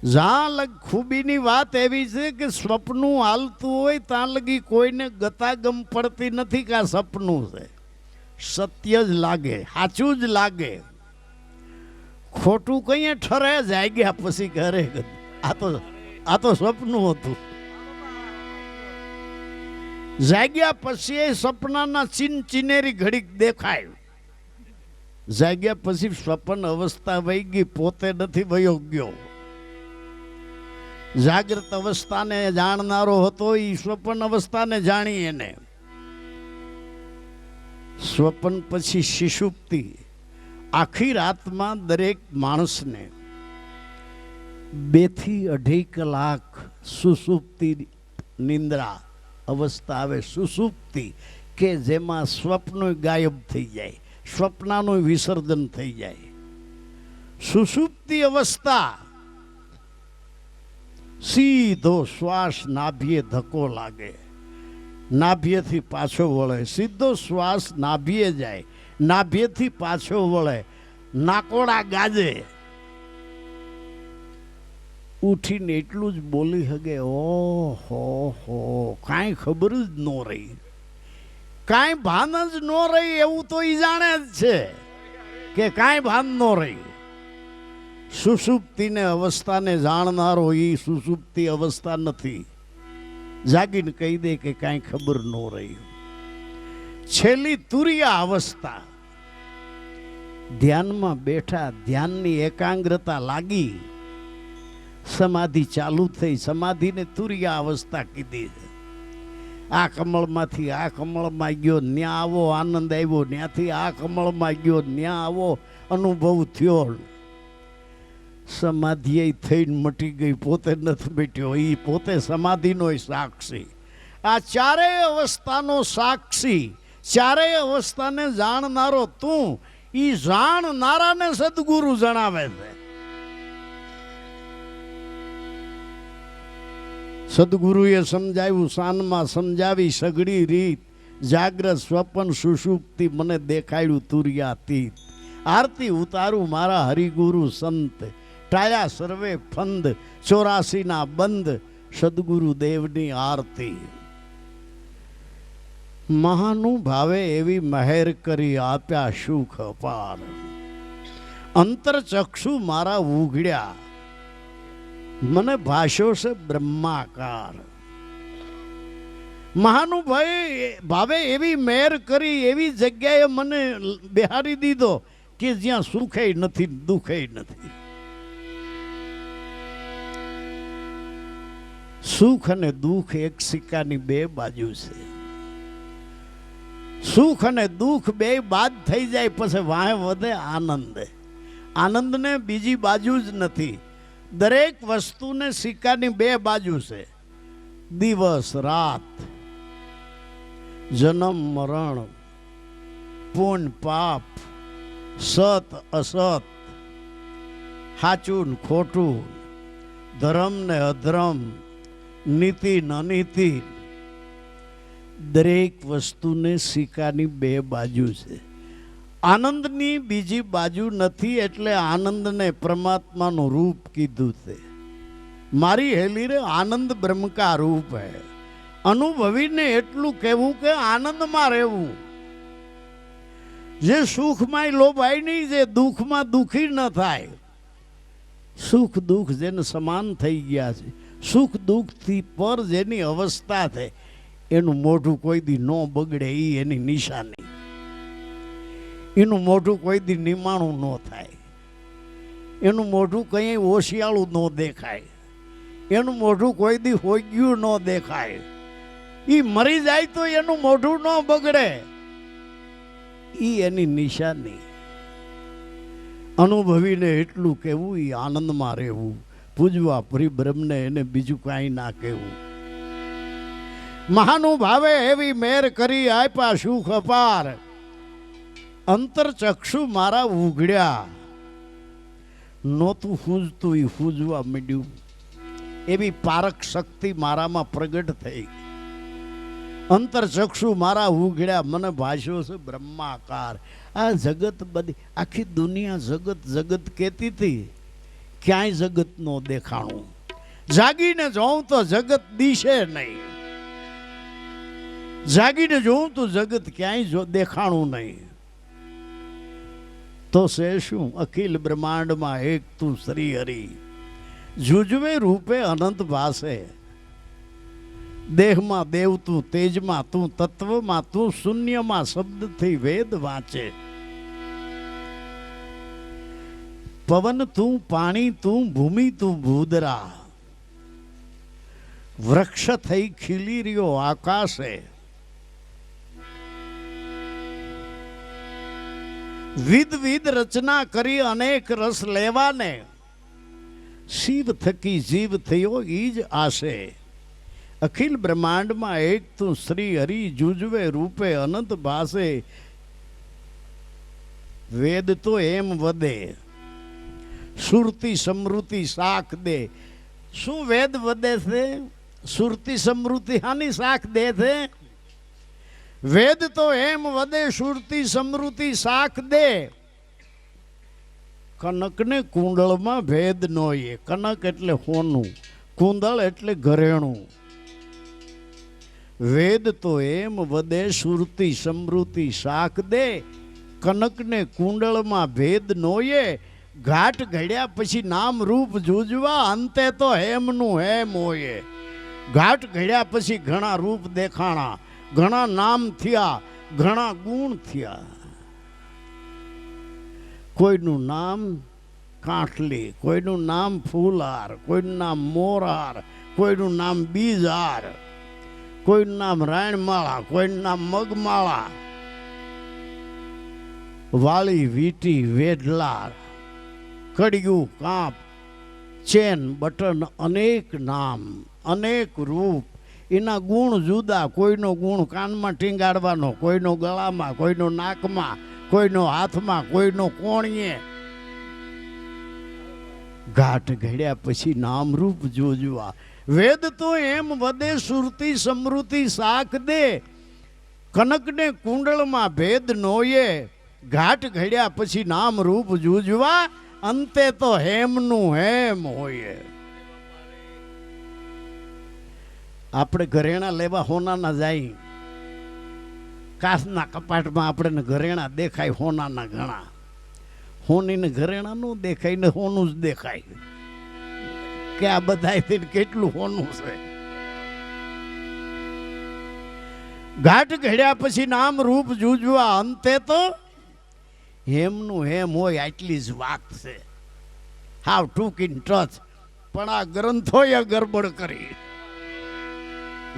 જ્યાં લગ ખૂબીની વાત એવી છે કે સ્વપ્નું હાલતું હોય ત્યાં લગી કોઈને ગતાગમ પડતી નથી કે આ સપનું છે. સત્ય જ લાગે, સાચું જ લાગે. ખોટું કઈ ઠરે જાગ્યા પછી ઘરે આ તો સપનું હતું. જાગ્યા પછી એ સપનાના ચીનેરી ઘડીક દેખાય. જાગ્યા પછી સ્વપ્ન અવસ્થા વહી ગઈ, પોતે નથી વયો ગયો. જાગ્રત અવસ્થાને જાણનારો હતો એ સ્વપ્ન અવસ્થાને જાણી એને. સ્વપ્ન પછી સુષુપ્તિ. આખી રાતમાં દરેક માણસને 2 થી 2.5 કલાક સુષુપ્તિ નિંદ્રા અવસ્થા આવે. સુષુપ્તિ કે જેમાં સ્વપ્ન ગાયબ થઈ જાય, સ્વપ્નનું વિસર્જન થઈ જાય. સુષુપ્તિ અવસ્થા સીધો શ્વાસ નાભીએ ધક્કો લાગે, નાભીએથી પાછો વળે. સીધો શ્વાસ નાભીએ જાય, નાભીએથી પાછો વળે. નાકોડા ગાજે. ઉઠીને એટલું જ બોલી શકે, ઓહો હો, કાંઈ ખબર જ ન રહી, કાંઈ ભાન જ ન રહી. એવું તો એ જાણે જ છે કે કાંઈ ભાન ન રહી. સુષુપ્તિને અવસ્થાને જાણનારો એ સુષુપ્તિ અવસ્થા નથી. જાગીને કહી દે કે કાંઈ ખબર ન રહી. છેલ્લી તુરિયા અવસ્થા. ધ્યાનમાં બેઠા, ધ્યાનની એકાગ્રતા લાગી, સમાધિ ચાલુ થઈ. સમાધિને તુરિયા અવસ્થા કીધી છે. આ કમળમાંથી આ કમળમાં ગયો, ન્યા આવો આનંદ આવ્યો, ત્યાંથી આ કમળમાં ગયો, ન્યા આવો અનુભવ થયો. સમાધિ થઈને મટી ગઈ, પોતે નથી બેઠ્યો, એ પોતે સમાધિનો સાક્ષી. આ ચારેય અવસ્થાનો સાક્ષી, ચારેય અવસ્થાને જાણનારો તું, એ જાણનારાને સદગુરુ જણાવે છે. સદગુરુએ સમજાવ્યું, સાનમાં સમજાવી સઘળી રીત, જાગ્રત સ્વપ્ન સુષુપ્તિ મને દેખાડ્યું તુર્યાતીત. આરતી ઉતારું મારા હરિગુરુ સંત, ટાયા સર્વે ફંદ, 84 બંધ, સદગુરુ દેવની આરતી. મહાનુભાવે એવી મહેર કરી આપ્યા સુખ અપાર, અંતરચક્ષુ મારા ઉઘડ્યા, મને ભાષો છે બ્રહ્માકાર. મહાનુભાવે એવી મહેર કરી, એવી જગ્યાએ મને બેહારી દીધો કે જ્યાં સુખે નથી દુખે નથી. સુખ અને દુઃખ એક સિક્કાની બે બાજુ છે. સુખ અને દુઃખ બે બાદ થઈ જાય પછી વાહે વધે આનંદ. આનંદને બીજી બાજુ જ નથી. દરેક વસ્તુને સિક્કાની બે બાજુ છે. દિવસ રાત, જન્મ મરણ, પુણ્ય પાપ, સત અસત, સાચું ને ખોટું, ધર્મ ને અધર્મ, નીતિ ને અનીતિ. દરેક વસ્તુને સિક્કાની બે બાજુ છે. આનંદની બીજી બાજુ નથી, એટલે આનંદને પરમાત્માનું રૂપ કીધું છે. મારી હેલી રે આનંદ બ્રહ્મ કા રૂપ હે. અનુભવીને એટલું કહેવું કે આનંદમાં રહેવું. જે સુખમાં લોભાય નહીં, જે દુઃખમાં દુઃખી ન થાય. સુખ દુઃખ જેને સમાન થઈ ગયા છે, સુખ દુઃખથી પર જેની અવસ્થા છે, એનું મોઢું કોઈ દી ન બગડે, એ એની નિશાની. એનું મોઢું કોઈ દી નિમાણું ન થાય, એનું મોઢું કંઈ ઓશિયાળું ન દેખાય, એનું મોઢું કોઈ દી હોગ્યું ન દેખાય. એ મરી જાય તો એનું મોઢું ન બગડે, એ એની નિશાની. અનુભવીને એટલું કહેવું, એ આનંદમાં રહેવું, પૂજવા પરિબ્રહ્મને, એને બીજું કાંઈ ના કહેવું. મહાનુભાવે એવી મેર કરી આપ્યા સુખ અપાર, અંતરચક્ષુ મારા ઉઘડ્યા. નહોતું પૂજતું એ પૂજવા માંડ્યું. એવી પારક શક્તિ મારામાં પ્રગટ થઈ. અંતરચક્ષુ મારા ઉઘડ્યા, મને ભાષ્યો છે બ્રહ્માકાર. આ જગત બધી, આખી દુનિયા જગત જગત કહેતી હતી, ક્યાંય જગત નો દેખાણું. જાગીને જોઉં તો જગત દિશે નહીં, જાગીને જોઉં તો જગત ક્યાંય દેખાણું નહીં. તો છે શું? અખિલ બ્રહ્માંડમાં એક તું શ્રી હરિ, જુજવે રૂપે અનંત ભાસે. દેહમાં દેવ તું, તેજમાં તું, તત્વમાં તું, શૂન્યમાં શબ્દથી વેદ વાંચે. પવન તું, પાણી તું, ભૂમિ તું, ભૂદરા. વૃક્ષ થઈ ખીલી રહ્યો આકાશે. વિધ રચના કરી અનેક રસ લેવાને, શિવ થકી જીવ થયો ઈ જ આશે. અખિલ બ્રહ્માંડમાં એક તું શ્રી હરિ, જુજવે રૂપે અનંત ભાસે. વેદ તો એમ વધે, સુરતી સમૃદ્ધિ શાખ દે. શું વેદ વધે છે? સુરતી સમૃદ્ધિ હાની શાખ દે છે? વેદ તો એમ વધે, સુરતી સમૃદ્ધિ શાખ દે. કનકને કુંડળમાં ભેદ નો એ. કનક એટલે હોનું, કુંડળ એટલે ઘરેણું. વેદ તો એમ વધે, સુરતી સમૃદ્ધિ શાખ દે. કનકને કુંડળમાં ભેદ નો એ. ઘાટ ઘડ્યા પછી નામ રૂપ જુજવા, અંતે તો હેમનું હેમ હોય. ઘાટ ઘડ્યા પછી ઘણા રૂપ દેખાણા, ઘણા નામ થયા, ઘણા ગુણ થયા. કોઈનું નામ કાંઠલી, કોઈનું નામ ફૂલહાર, કોઈનું નામ મોરહાર, કોઈનું નામ બીજહાર, કોઈનું નામ રાયણમાળા, કોઈનું નામ મગમાળા, વાળી, વીટી, વેઢલા, કડિયું, કાંપ, ચેન, બટન, અનેક નામ, અનેક રૂપ. એના ગુણ જુદા. કોઈનો ગુણ કાનમાં ટીંગાડવાનો, કોઈનો ગળામાં, કોઈનો નાકમાં, કોઈનો હાથમાં, કોઈનો કોણીએ. ઘાટ ઘડ્યા પછી નામરૂપ જોજવા. વેદ તો એમ વધે સુરતી સમૃતિ શાક દે, કનકને કુંડળમાં ભેદ નોયે. ઘાટ ઘડ્યા પછી નામરૂપ જોજવા, અંતે તો હેમનું હેમ હોય. આપણે ઘરેણા લેવા હોનાના જાય, કાચના કપાટમાં આપણે ઘરેણા દેખાય હોનાના ઘણા. હોનીને ઘરેણા નો દેખાય ને હોનું જ દેખાય કે આ બધા કેટલું હોનું છે. ઘાટ ઘડ્યા પછી નામ રૂપ જૂજવા, અંતે તો હેમનું હેમ હોય. આટલી જ વાત છે. હાવ ટૂંક ઇન ટચ. પણ આ ગ્રંથોએ ગરબડ કરી.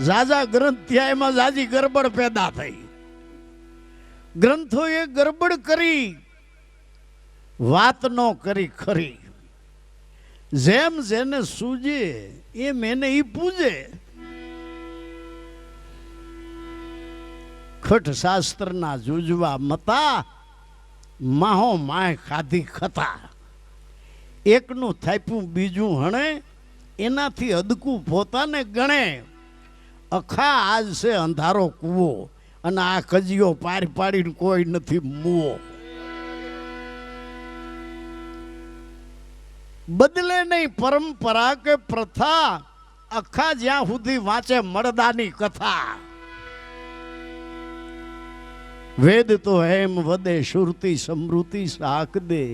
ઝાઝા ગ્રંથ થયા, એમાં ઝાઝી ગરબડ પેદા થઈ. ગ્રંથોએ ગરબડ કરી, વાત નો કરી ખરી. જેમ જેને સૂજે એમ એને ઈ પૂજે. ખટ શાસ્ત્રના જુજવા મતા, માહો માય ખાધી ખતા. એકનું થાપ્યું બીજું હણે, એનાથી અદકું પોતાને ગણે. અખા આજ છે અંધારો કૂવો, અને આ કજીયો પાર પાડીને કોઈ નથી મુવો. બદલે નહીં પરંપરા કે પ્રથા, અખા જ્યાં સુધી વાંચે મળદાની કથા. વેદ તો હેમ વધે સુરતી સમૃતિ શાક દે,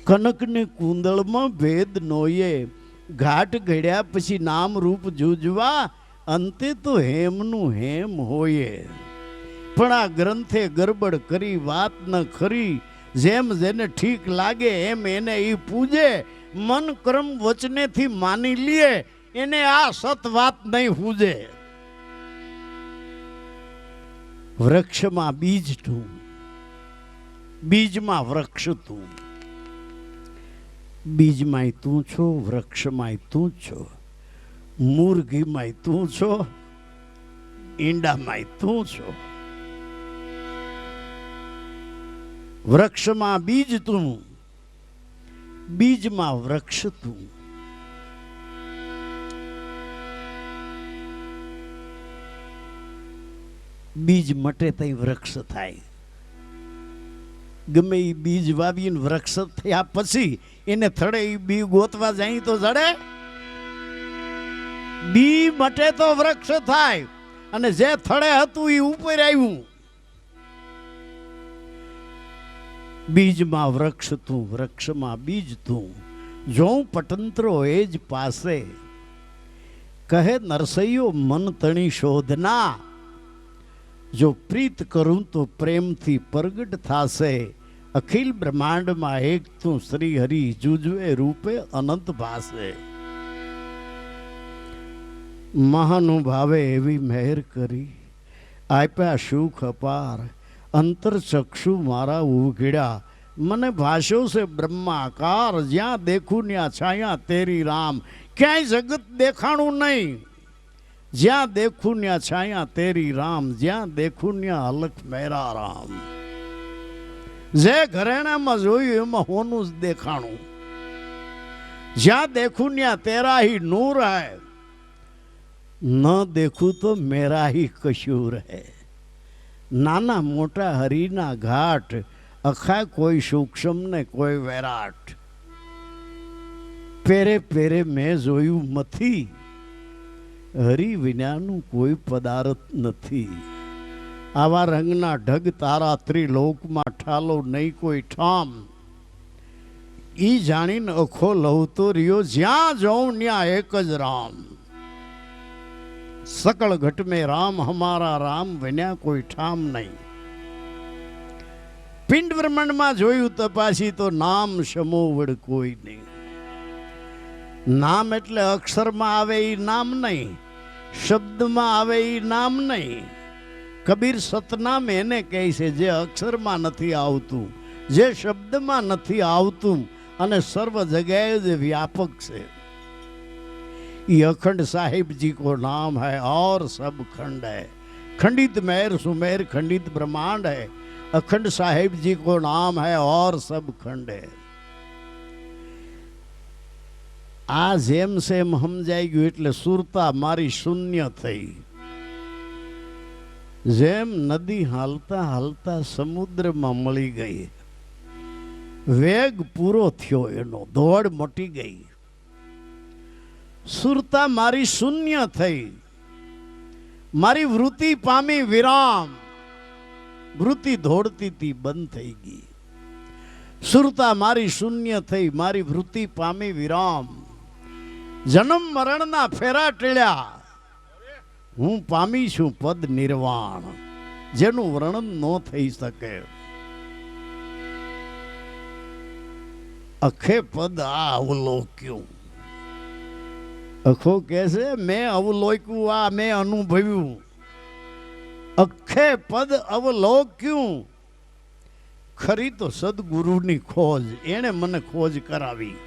કનકને કુંદળમાં ભેદ નોયે. ઘાટ ઘડ્યા પછી નામ રૂપ જૂજવા, અંતે તો હેમનું હેમ હોયે. પણ આ ગ્રંથે ગરબડ કરી, વાત ન ખરી. જેમ જેને ઠીક લાગે એમ એને ઈ પૂજે. મન કર્મ વચનેથી માની લે, એને આ સત વાત નહીં પૂજે. વૃક્ષમાં બીજ તું, બીજમાં વૃક્ષ તું. બીજમાંય તું છો, વૃક્ષમાંય તું છો, મુરઘીમાંય તું છો, ઈંડામાંય તું છો. વૃક્ષમાં બીજ તું, બીજમાં વૃક્ષ તું. બીજ મટે તઈ વૃક્ષ થાય. ગમે એ બીજ વાવીને વૃક્ષ થયા પછી એને થડે એ બી ગોતવા જાય તો જડે. બી મટે તો વૃક્ષ થાય, અને જે થડે હતું એ ઉપર આવ્યું. બીજમાં વૃક્ષ તું, વૃક્ષમાં બીજ તું. જોઉં પટંત્રો એ જ પાસે, કહે નરસૈયો મન તણી શોધના. જો પ્રીત કરું તો પ્રેમથી પ્રગટ થાશે. અખિલ બ્રહ્માંડમાં એક તું શ્રી હરિ, જુજવે રૂપે અનંત ભાસે. મહાનુભાવે એવી મહેર કરી, આપ્યા સુખ અપાર. અંતર ચક્ષુ મારા ઉઘડ્યા, મને ભાષ્યો છે બ્રહ્માકાર. જ્યાં દેખું ત્યાં છાયા તેરી રામ. ક્યાંય જગત દેખાણું નહીં. જ્યાં દેખું ત્યાં છાયા તેરી રામ. જ્યાં દેખું ત્યાં અલખ મેરા રામ. જે ઘરેણામાં જોયું એમાં હોનું જ દેખાણું. જ્યાં દેખું ત્યાં તેરા હી નૂર હૈ, ન દેખું તો મેરા હી કશૂર હૈ. નાના મોટા હરિના ઘાટ, અખા કોઈ સૂક્ષ્મ ને કોઈ વૈરાટ. પેરે પેરે મેં જોયું મથી, હરિ વિનાનું કોઈ પદાર્થ નથી. આવા રંગના ઢગ તારા ત્રિલોકમાં ઠાલો નહીં કોઈ ઠામ. ઈ જાણીને અખો લવતો રહ્યો, જ્યાં જાઉં ત્યાં એક જ રામ. સકળ ઘટ મેં રામ હમારા રામ, વિના કોઈ ઠામ નહીં. પિંડ બ્રહ્માંડમાં જોયું તપાસી તો નામ સમોવડ કોઈ નહીં. નામ એટલે અક્ષરમાં આવે એ નામ નહીં, શબ્દમાં આવે એ નામ નહીં. કબીર સતનામ એને કહે છે જે અક્ષરમાં નથી આવતું, જે શબ્દમાં નથી આવતું અને સર્વ જગ્યાએ જે વ્યાપક છે. ये अखंड साहिब जी को नाम है और सब खंड है. खंडित मेर सुमेर खंडित ब्रह्मांड है. अखंड साहिब जी को नाम है और सब खंड है. आ जेम सेम समजाई गયું એટલે સુરતા મારી શૂન્ય થઈ. જેમ નદી હાલતા હાલતા સમુદ્રમાં મળી ગઈ, વેગ પૂરો થયો એનો, દોડ મટી ગઈ. સુરતા મારી શૂન્ય થઈ, મારી વૃત્તિ પામી વિરામ. વૃત્તિ દોડતી હતી બંધ થઈ ગઈ. સુરતા મારી શૂન્ય થઈ, મારી વૃત્તિ પામી વિરામ. જન્મ મરણના ફેરા ટેળ્યા, હું પામી છું પદ નિર્વાણ, જેનું વર્ણન ન થઈ શકે. અખે પદ આ અવલોક્યું. અખો કહે છે મેં અવલોક્યું, આ મેં અનુભવ્યું. અખે પદ અવલોક્યું. ખરી તો સદગુરુની ખોજ, એણે મને ખોજ કરાવી.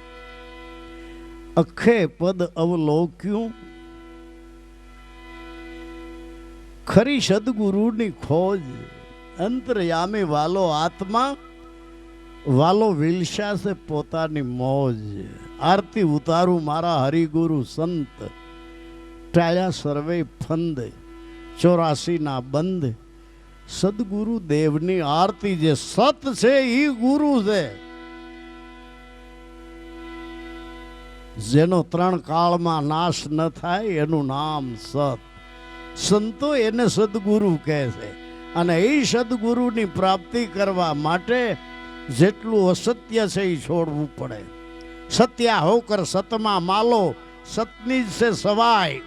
અખે પદ અવલોક્યું. ખરી સદગુરુની ખોજ. અંતરયામી વાલો આત્મા, વાલો વિલસા છે પોતાની મોજ. આરતી ઉતારું મારા હરિગુરુ સંત, ટાળ્યા સર્વે ફંદ, 84 ના બંધ. સદગુરુ દેવની આરતી, જે સત છે એ ગુરુ છે, જેનો 3 કાળમાં નાશ ન થાય એનું નામ સત. સંતો એને સદગુરુ કહે છે. અને એ સદગુરુની પ્રાપ્તિ કરવા માટે જેટલું અસત્ય છે એ છોડવું પડે. સત્યા હોકર સતમાં માલો, સતની જ છે સવાય.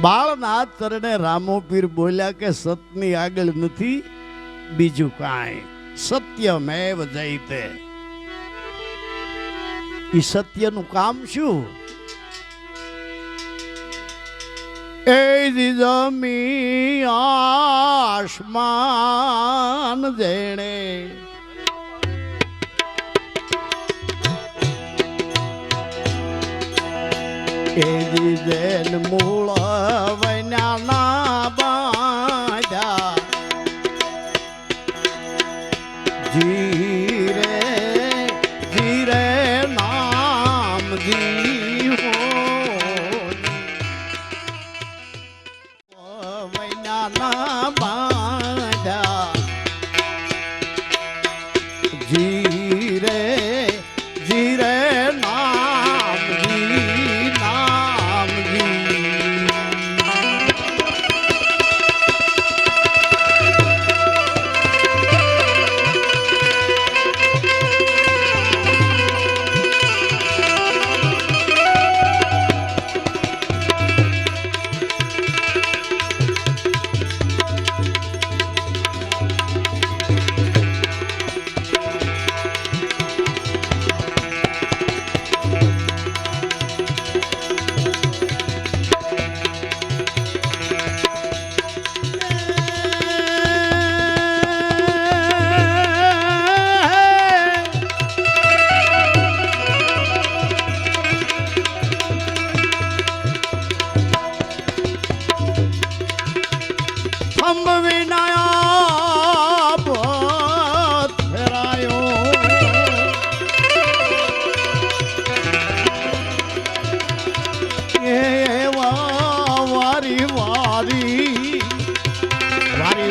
બાળનાથ ચરણે રામો પીર બોલ્યા કે સતની આગળ નથી બીજું કાંઈ, સત્યમેવ જયતે. એ સત્યનું કામ શું? એ જમી આસમાન જેણે એ જેન મૂળ વૈના બાંધ્યા, જીરે જીરે નામ જીવો વૈના બાંધ્યા. જીરે જીરે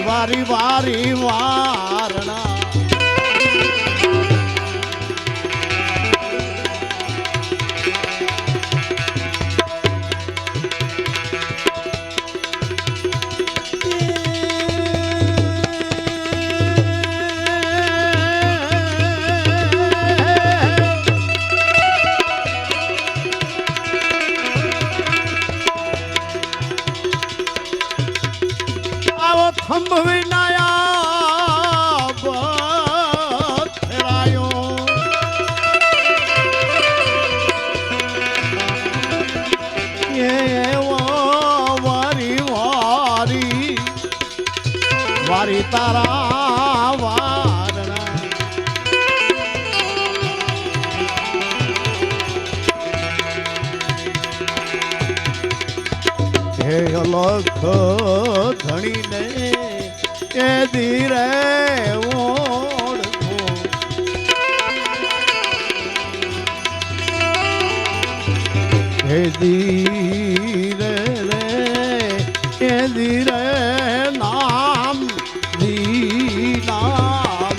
વારી વારી વારણા. એવો વારી વારી વારી તારા વારણા હે અલખ ધણીને એ ધીરે ઓળખો હે ધીરે રે એ ધીરે નામ ધી નામ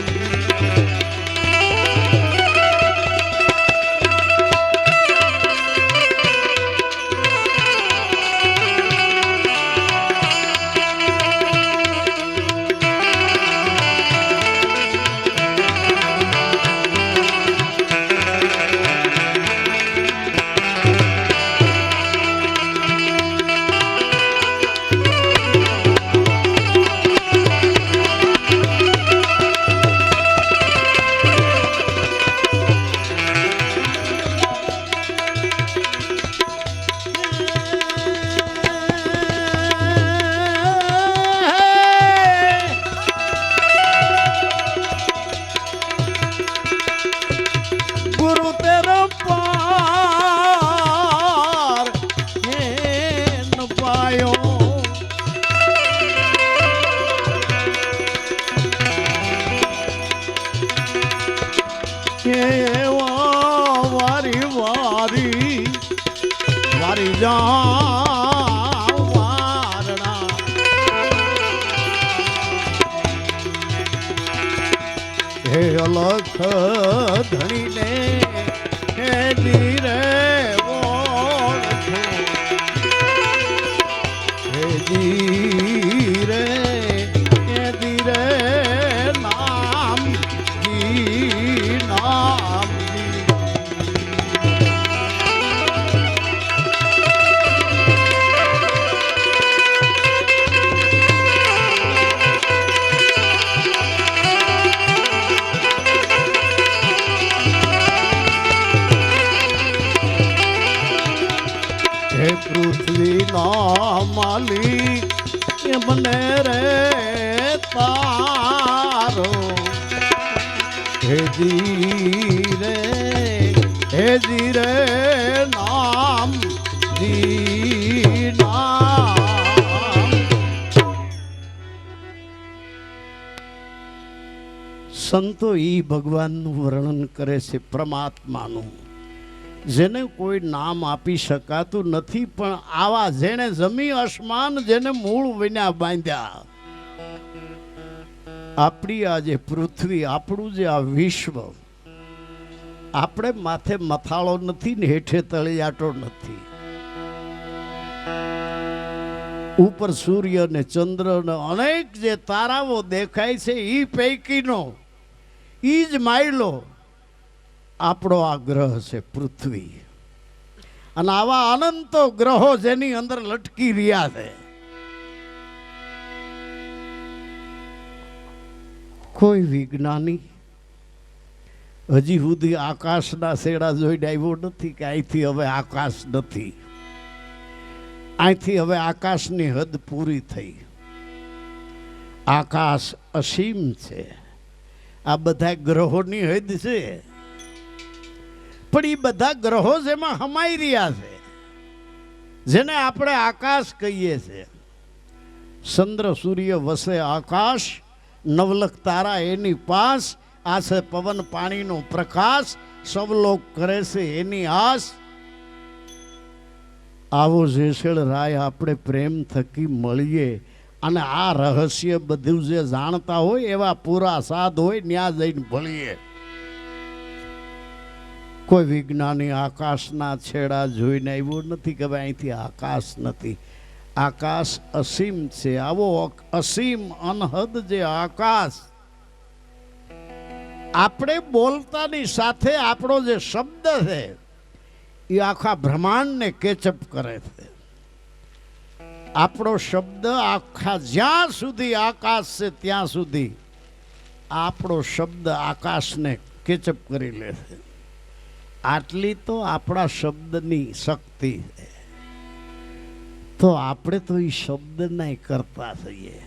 ગુરુ તેરો પાર ન પાયો એવા વારી વારી વારી જા વારણા હે અલખ ધણીને હે ધીરે ઓળખો હે ધીરે નામ જી નામ જી હે પૃથ્વીના માલિક એમને રે તારો હે ધીરે નામ જી નામ સંતો ઈ ભગવાનનું વર્ણન કરે છે પરમાત્માનું જેને કોઈ નામ આપી શકાતું નથી પણ આવા જેને જમી આસમાન જેને મૂળ વિના બાંધ્યા આપણી આ જે પૃથ્વી આપણું જે આ વિશ્વ આપણે માથે મથાળો નથી ને હેઠે તળિયાટો નથી ઉપર સૂર્ય ને ચંદ્ર ને અનેક જે તારાઓ દેખાય છે ઈ પૈકીનો ઈ જ માયલો આપણો આ ગ્રહ છે પૃથ્વી અને આવા અનંતો ગ્રહો જેની અંદર લટકી રહ્યા છે કોઈ વિજ્ઞાની હજી સુધી આકાશના શેડા જોઈને આવ્યો નથી કે અહીંથી હવે આકાશ નથી અહીંથી હવે આકાશની હદ પૂરી થઈ આકાશ અસીમ છે આ બધા ગ્રહોની હદ છે પણ એ બધા ગ્રહો જેમાં હમાઈ રહ્યા છે જેને આપણે આકાશ કહીએ છીએ ચંદ્ર સૂર્ય વસે આકાશ નવલખ તારા એની પાસ આ છે પવન પાણીનો પ્રકાશ સૌ લોક કરે છે એની આસ આવો જેસેળ રાય આપણે પ્રેમ થકી મળીએ અને આ રહસ્ય બધું જે જાણતા હોય એવા પૂરા સાધ હોય ન્યા જઈને ભળીએ કોઈ વિજ્ઞાની આકાશના છેડા જોઈને આવ્યો નથી કે ભાઈ અહીંથી આકાશ નથી આકાશ અસીમ છે આવો અસીમ અનહદ જે આકાશ આપણે બોલતાની સાથે આપણો જે શબ્દ છે એ આખા બ્રહ્માંડને કેચઅપ કરે છે આપણો શબ્દ આખા જ્યાં સુધી આકાશ છે ત્યાં સુધી આપણો શબ્દ આકાશને કેચઅપ કરી લે છે આટલી તો આપણા શબ્દની શક્તિ છે તો આપણે તો એ શબ્દના કરતા થઈએ.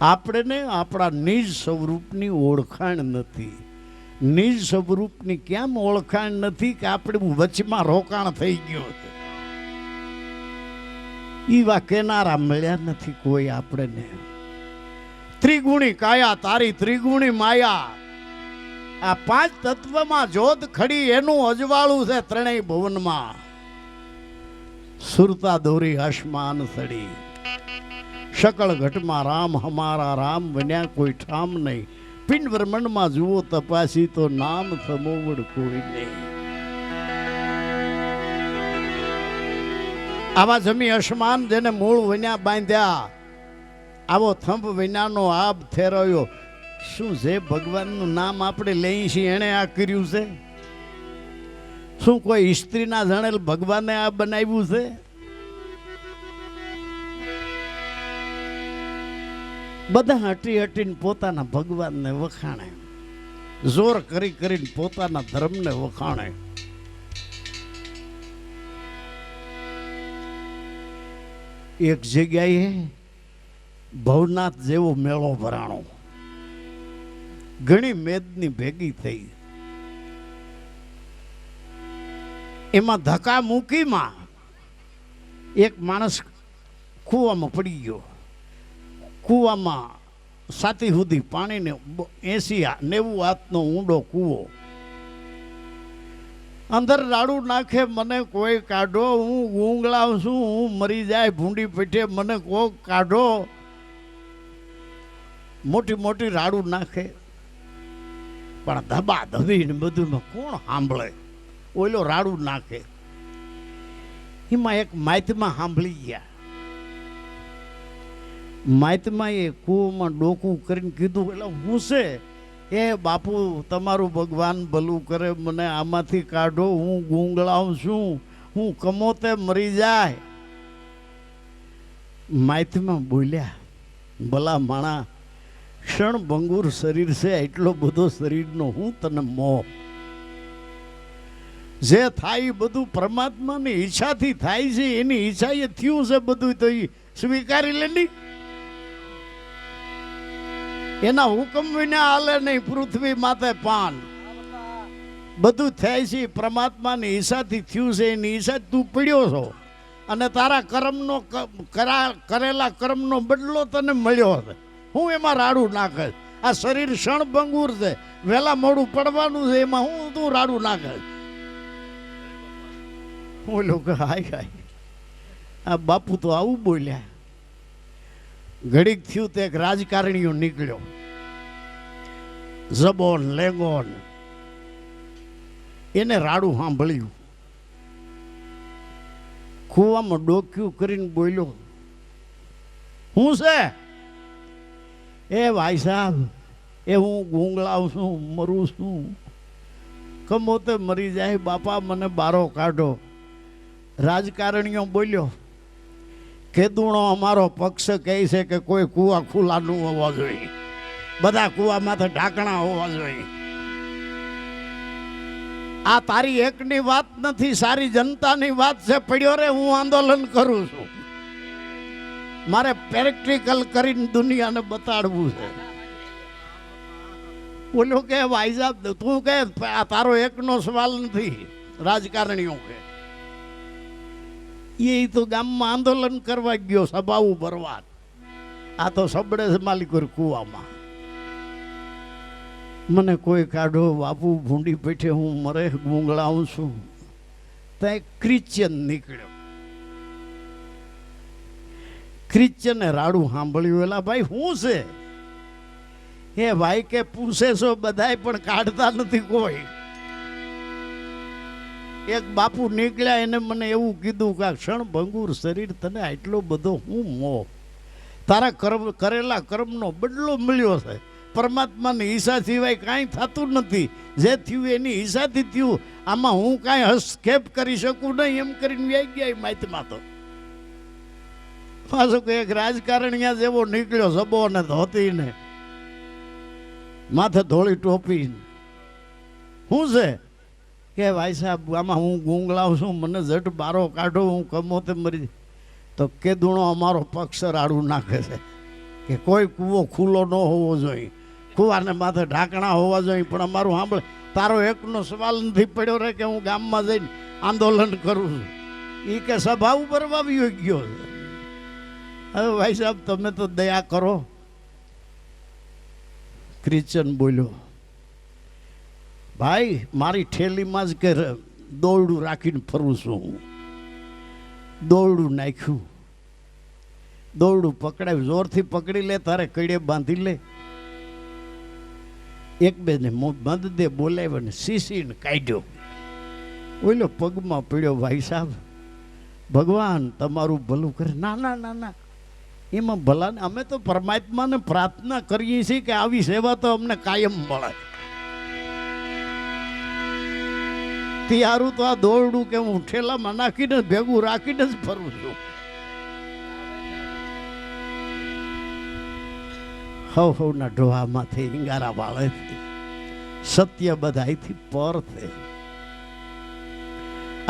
આપણે આપણા નિજ સ્વરૂપની ઓળખાણ નથી. નિજ સ્વરૂપની કેમ ઓળખાણ નથી કે આપણે વચમાં રોકાણ થઈ ગયું છે. ઈવા કેનારા મળ્યા નથી કોઈ આપણને. ત્રિગુણી કાયા તારી ત્રિગુણી માયા, આ પાંચ તત્વમાં જોત ખડી એનું અજવાળું છે ત્રણેય ભુવનમાં. સુરતા દોરી આસમાન સડી, શકળ ઘટમાં રામ હમારા રામ બન્યા કોઈ ઠામ નહીં. પિંડ બ્રહ્માંડમાં જુઓ તપાસી તો નામ સમોવડ કોઈ નહીં. આવા જમી અસમાન જેને મૂળ વન્યા બાંધ્યા, આવો થંભ વિનાનો આબ થેરાયો. શું છે ભગવાનનું નામ આપણે લઈએ છીએ એણે આ કર્યું છે? શું કોઈ સ્ત્રીના જણેલ ભગવાને આ બનાવ્યું છે? બધા હટી હટીને પોતાના ભગવાનને વખાણે, જોર કરી કરીને પોતાના ધર્મને વખાણે. એક જગ્યાએ ભવનાથ જેવો મેળો ભરાણો, ઘણી મેદની ભેગી થઈ. એમાં ધક્કા મૂકીમાં એક માણસ કૂવામાં પડી ગયો. કૂવામાં સાતી સુધી પાણીને 80-90 હાથનો ઊંડો કૂવો. અંદર રાડું નાખે, મને કોઈ કાઢો, હું ગૂંગળાવ છું, હું મરી જાય ભૂંડી પેઠે, મને કોઈ કાઢો. મોટી મોટી રાડું નાખે, પણ ધબા ધબીને બધું કોણ સાંભળે? ઓલો રાડું નાખે. એમાં એક માઇતમાં સાંભળી ગયા. માઇતમાં એ કૂવામાં ડોકું કરીને કીધું, એટલે હું છે? એ બાપુ તમારું ભગવાન ભલું કરે, મને આમાંથી કાઢો, હું ગૂંગળાઉં છું, હું કમોતે મરી જાય. માઇતમાં બોલ્યા, ભલા માણા, ક્ષણ ભંગુર શરીર છે, એટલો બધો શરીરનો હું તને મોહ. જે થાય એ બધું પરમાત્માની ઈચ્છાથી થાય છે, એની ઈચ્છા એ થયું છે બધું, તો એ સ્વીકારી લેની. એના હુકમ વિના હાલે નહીં પૃથ્વી માથે પાન. બધું થાય છે પરમાત્માની ઈચ્છાથી થયું છે, એની ઈચ્છા તું પીડ્યો છો અને તારા કર્મનો કરેલા કર્મનો બદલો તને મળ્યો છે. હું એમાં રાડું નાખે? આ શરીર ક્ષણભંગુર છે, વહેલા મોડું પડવાનું છે, એમાં હું તું રાડું નાખે? હું લોકો હાય હાય, આ બાપુ તો આવું બોલ્યા. ઘડીક થયું તે એક રાજકારણીઓ નીકળ્યો, જબોન લેગોન. એને રાડું સાંભળ્યું, કૂવામાં ડોક્યું કરીને બોલ્યો, હું છે? એ ભાઈ સાહેબ, એ હું ગૂંગળાવ છું, મરું છું, કમોતે મરી જાય, બાપા મને બારો કાઢો. રાજકારણીઓ બોલ્યો, કેદુણો અમારો પક્ષ કહે છે કે કોઈ કૂવા ખુલ્લા ન હોવા જોઈએ, બધા કૂવામાં તો ઢાંકણા હોવા જોઈએ. આ તારી એકની વાત નથી, સારી જનતાની વાત છે. પડ્યો રે, હું આંદોલન કરું છું, મારે પ્રેક્ટિકલ કરીને દુનિયાને બતાડવું છે. બોલો કે ભાઈ સાહેબ, તું કે આ તારો એકનો સવાલ નથી. રાજકારણીઓ કે એ તો ગામમાં આંદોલન કરવા ગયો, સભાઓ ભરવા. આ તો સબડે છે માલિકો કૂવામાં. મને કોઈ કાઢો બાપુ, ભૂંડી પેઠે હું મરે ગૂંગળાઉં છું. ત્યાં એક ક્રિશ્ચિયન નીકળ્યો. ક્રિશ્ચિયને રાડું સાંભળ્યું. એલા ભાઈ શું છે? એ ભાઈ કે પૂછે છો બધાય પણ કાઢતા નથી કોઈ. એક બાપુ નીકળ્યા, એને મને એવું કીધું કે આ ક્ષણ ભંગુર શરીર તને આટલો બધો હું મોહ, તારા કરેલા કર્મનો બદલો મળ્યો છે. પરમાત્માની ઈચ્છા સિવાય કાંઈ થતું નથી. જે થયું એની ઈચ્છાથી થયું, આમાં હું કાંઈ હસ્તક્ષેપ કરી શકું નહીં. એમ કરીને વ્યાઈ ગયા માહિતીમાં. તો પાછો કે એક રાજકારણીયા જેવો નીકળ્યો, જબો ને ધોતીને, માથે ધોળી ટોપી. શું છે? કે ભાઈ સાહેબ, આમાં હું ગૂંગળાવ છું, મને જટ બારો કાઢો, હું કમોતે મરી. તો કેદુણો અમારો પક્ષ રાડું નાખે છે કે કોઈ કૂવો ખુલ્લો ન હોવો જોઈએ, કૂવાને માથે ઢાંકણા હોવા જોઈએ. પણ અમારું સાંભળે, તારો એકનો સવાલ નથી પડ્યો રે કે હું ગામમાં જઈને આંદોલન કરું છું. એ કે સભા ઉપર વાવ્યો ગયો છે. હવે ભાઈ સાહેબ તમે તો દયા કરો. ક્રિશ્ચન બોલ્યો, ભાઈ મારી ઠેલીમાં જ કે દોરડું રાખીને ફરું છું હું. દોરડું નાખ્યું, દોરડું પકડાયું, જોરથી પકડી લે, તારે કડે બાંધી લે. એક બે ને બંધ દે બોલાવ્યો ને સીસીને કાઢ્યો. ઓલો પગમાં પડ્યો, ભાઈ સાહેબ ભગવાન તમારું ભલું કરે. ના ના ના ના, એમાં ભલા અમે તો પરમાત્માને પ્રાર્થના કરીએ છીએ કે આવી સેવા તો અમને કાયમ મળે. ત્યારું તો આ દોરડું કે હું ઠેલામાં નાખીને ભેગું રાખીને જ ફરું છું. હવના ડોહામાંથી ઈંગારા વાળેથી સત્ય બધાથી પર છે.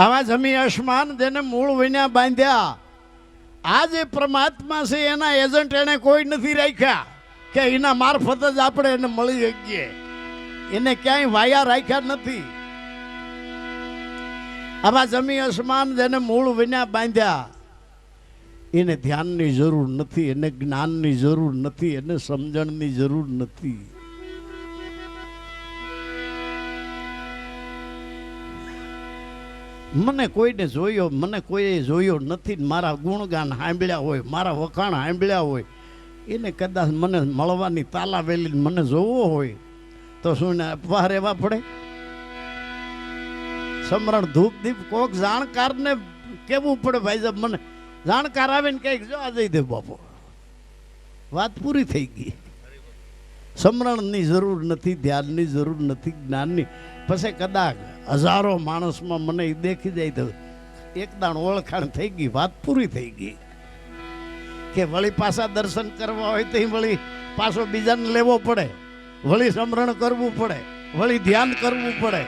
આવા જમી આસમાન જેને મૂળ વિના બાંધ્યા, આ જે પરમાત્મા છે એના એજન્ટ એને કોઈ નથી રાખ્યા કે એના મારફત જ આપણે એને મળી શકીએ. એને ક્યાંય વાયા રાખ્યા નથી. આવા જમી આસમાન જેને મૂળ વિના બાંધ્યા, એને ધ્યાનની જરૂર નથી, એને જ્ઞાનની જરૂર નથી, એને સમજણની જરૂર નથી. મને કોઈને જોયો, મને કોઈએ જોયો નથી. મારા ગુણગાન સાંભળ્યા હોય, મારા વખાણ સાંભળ્યા હોય, એને કદાચ મને મળવાની તાલાવેલી મને જોવો હોય તો શું ને અપવા રહેવા પડે? સમરણ ધૂપ દીપ કોક જાણકારને કેવું પડે, ભાઈ સાહેબ મને જાણકાર આવે ને કંઈક જો આ જઈ દે બાપુ, વાત પૂરી થઈ ગઈ. સમરણની જરૂર નથી, ધ્યાનની જરૂર નથી, જ્ઞાનની. પછી કદાચ હજારો માણસમાં મને એ દેખી જાય તો એક દાણ ઓળખાણ થઈ ગઈ, વાત પૂરી થઈ ગઈ. કે વળી પાછા દર્શન કરવા હોય તો વળી પાછો બીજાને લેવો પડે, વળી સમરણ કરવું પડે, વળી ધ્યાન કરવું પડે.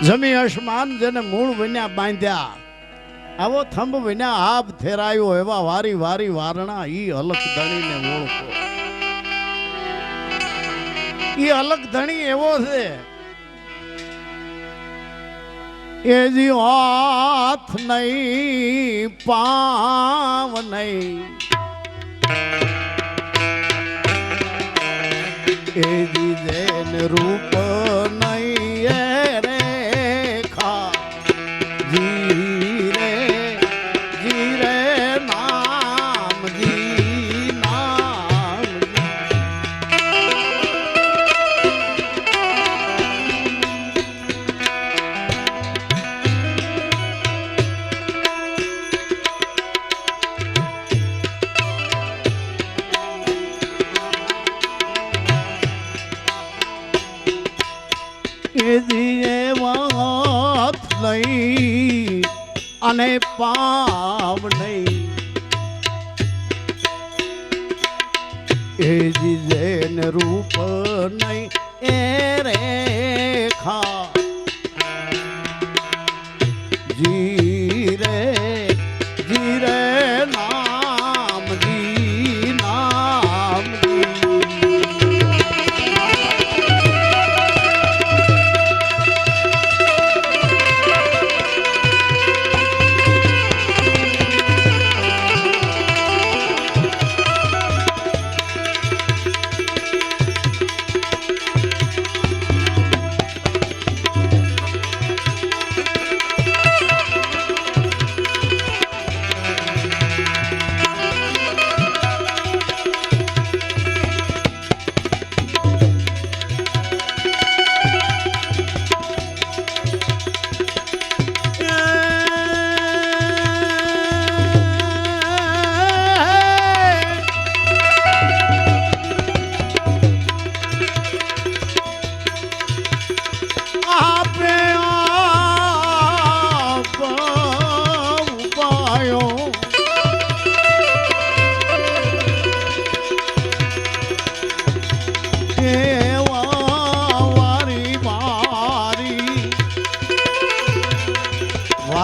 જમી આસમાન જેને મૂળ વિના બાંધ્યા, આવો થંભ વિના આબ થેરાયો, એવા વારી વારી વારણા ઈ અલગ ધણીને ઓળખો. ઈ અલગ ધણી એવો છે એ જી હાથ નહીં પાવ નહીં, એ જી જેન રૂપ નહીં એ રેખા, જી રે નામ જી નામ. વાત નહીં અને પાવ નહીં, એ જીજેન રૂપ નહીં એ રેખા, જી રે નામ જી નામ જી.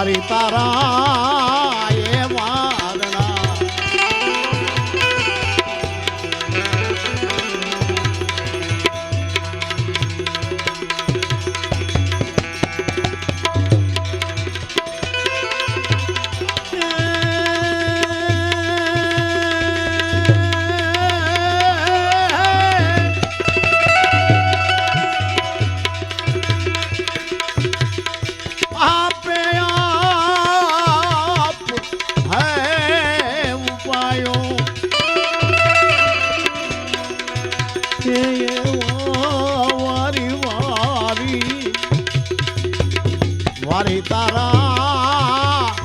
વારી તારા એ વારણા વારી તારા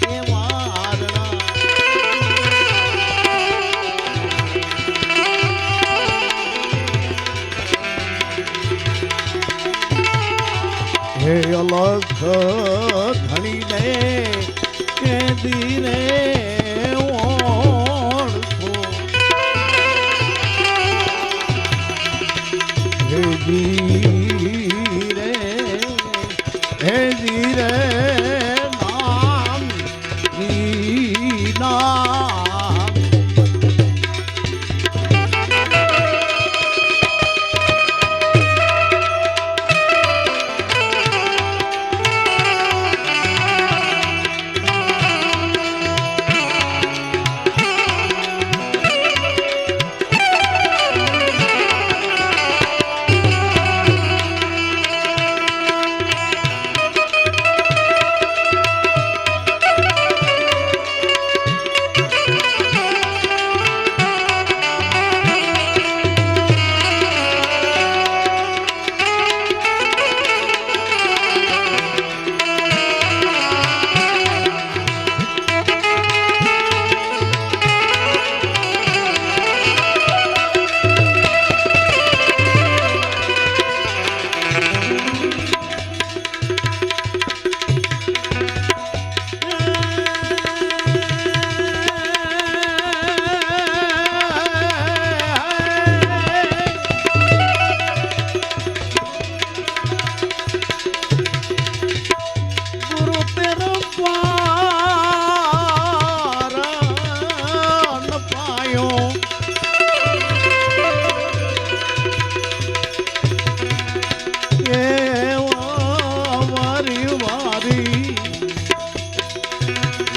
એ વારણા હે અલખ ધણીને કે ધીરે ઓળખો હે ધીરે હે ધીરે નામ નામ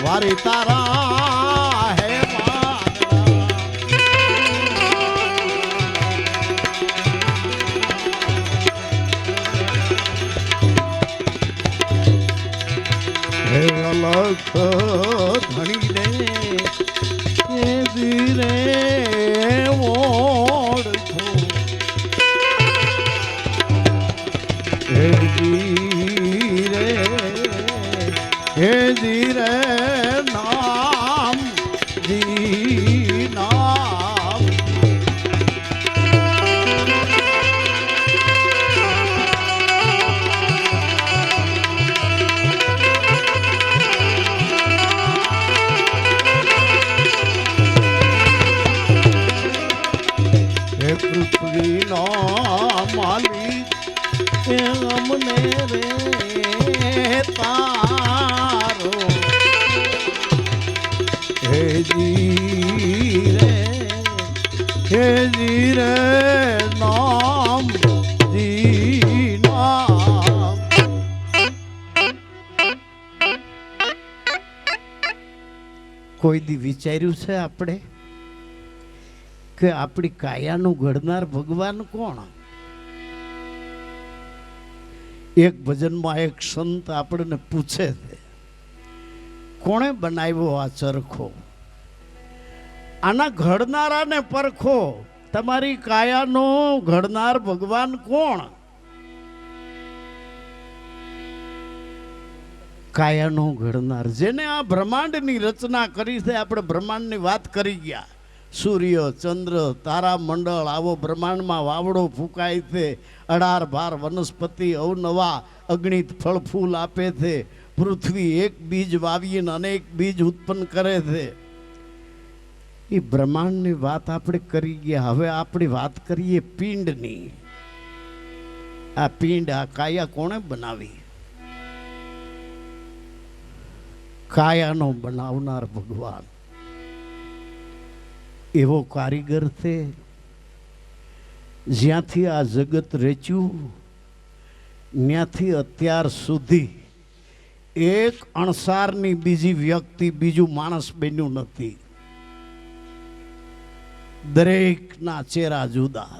વારી તારા હે હે અલખ ધણીને હે ધીરે ઓળખો હે ધીરે હે ધીરે નામ જી નામ હે પૃથ્વીનો માલિક હે અમને રે તારો હે ધીરે નામ જી નામ કોઈ દી વિચાર્યું છે આપણે કે આપણી કાયાનું ઘડનાર ભગવાન કોણ? એક ભજનમાં એક સંત આપણને પૂછે છે, કોણે બનાવ્યો આ ચરખો? આના ઘડનારાને પરખો, તમારી કાયાનો ઘડનાર ભગવાન કોણ? કાયાનો ઘડનાર, જેને આ બ્રહ્માંડની રચના કરી છે. આપણે બ્રહ્માંડની વાત કરી ગયા, સૂર્ય ચંદ્ર તારા મંડળ, આવો બ્રહ્માંડમાં વાવડો ફૂંકાય છે, 18 વનસ્પતિ અવનવા અગણિત ફળ ફૂલ આપે છે. પૃથ્વી એક બીજ વાવીને અનેક બીજ ઉત્પન્ન કરે છે. એ બ્રહ્માંડની વાત આપણે કરી ગયા. હવે આપણે વાત કરીએ પિંડની. આ પિંડ, આ કાયા કોણે બનાવી? કાયાનો બનાવનાર ભગવાન એવો કારીગર છે જ્યાંથી આ જગત રચ્યું ત્યાંથી અત્યાર સુધી એક અણસારની બીજી વ્યક્તિ બીજું માણસ બન્યું નથી. દરેકના ચહેરા જુદા,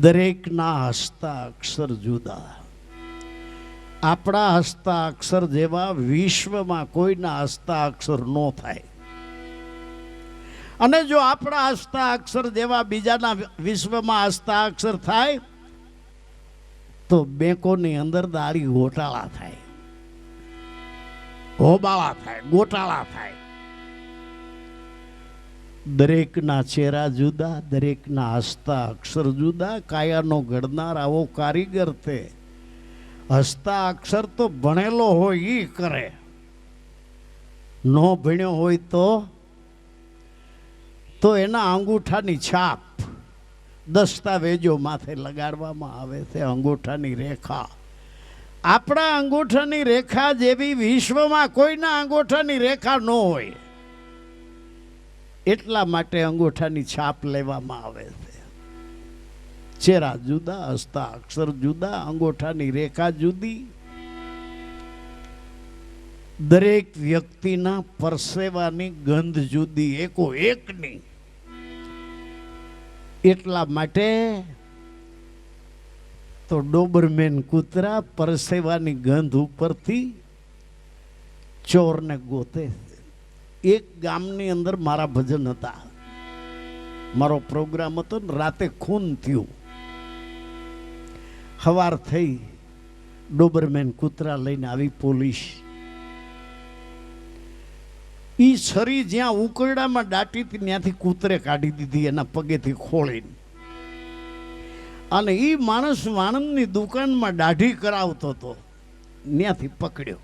દરેકના હસતા અક્ષર જુદા. આપણા હસતા અક્ષર જેવા વિશ્વમાં કોઈના હસતા અક્ષર ન થાય. અને જો આપણા હસતા અક્ષર જેવા બીજાના વિશ્વમાં હસતા અક્ષર થાય તો બેંકોની અંદર દાડી ગોટાળા થાય, હોબાળા થાય, ગોટાળા થાય. દરેકના ચહેરા જુદા, દરેકના હસતા અક્ષર જુદા. કાયાનો ઘડનાર આવો કારીગર છે. હસતા અક્ષર તો ભણેલો હોય એ કરે, ન ભણ્યો હોય તો એના અંગૂઠાની છાપ દસ્તાવેજો માથે લગાડવામાં આવે છે. અંગૂઠાની રેખા, આપણા અંગૂઠાની રેખા જેવી વિશ્વમાં કોઈના અંગૂઠાની રેખા ન હોય, એટલા માટે અંગૂઠાની છાપ લેવામાં આવે છે. ચહેરા જુદા, હસતા અક્ષર જુદા, અંગૂઠાની રેખા જુદી. દરેક વ્યક્તિના પરસેવાની ગંધ જુદી, એકો એકની. એટલા માટે તો ડોબરમેન કૂતરા પરસેવાની ગંધ ઉપરથી ચોરને ગોતે. એક ગામની અંદર મારા ભજન હતા, મારો પ્રોગ્રામ હતો ને, રાતે ખૂન થયું. સવાર થઈ, ડોબરમેન કૂતરા લઈને આવી પોલીસ. ઈ છરી જ્યાં ઉકરડામાં દાટી હતી ત્યાંથી કૂતરે કાઢી દીધી, એના પગેથી ખોળીને. અને ઈ માણસ વાણંદની દુકાનમાં દાઢી કરાવતો હતો, ત્યાંથી પકડ્યો.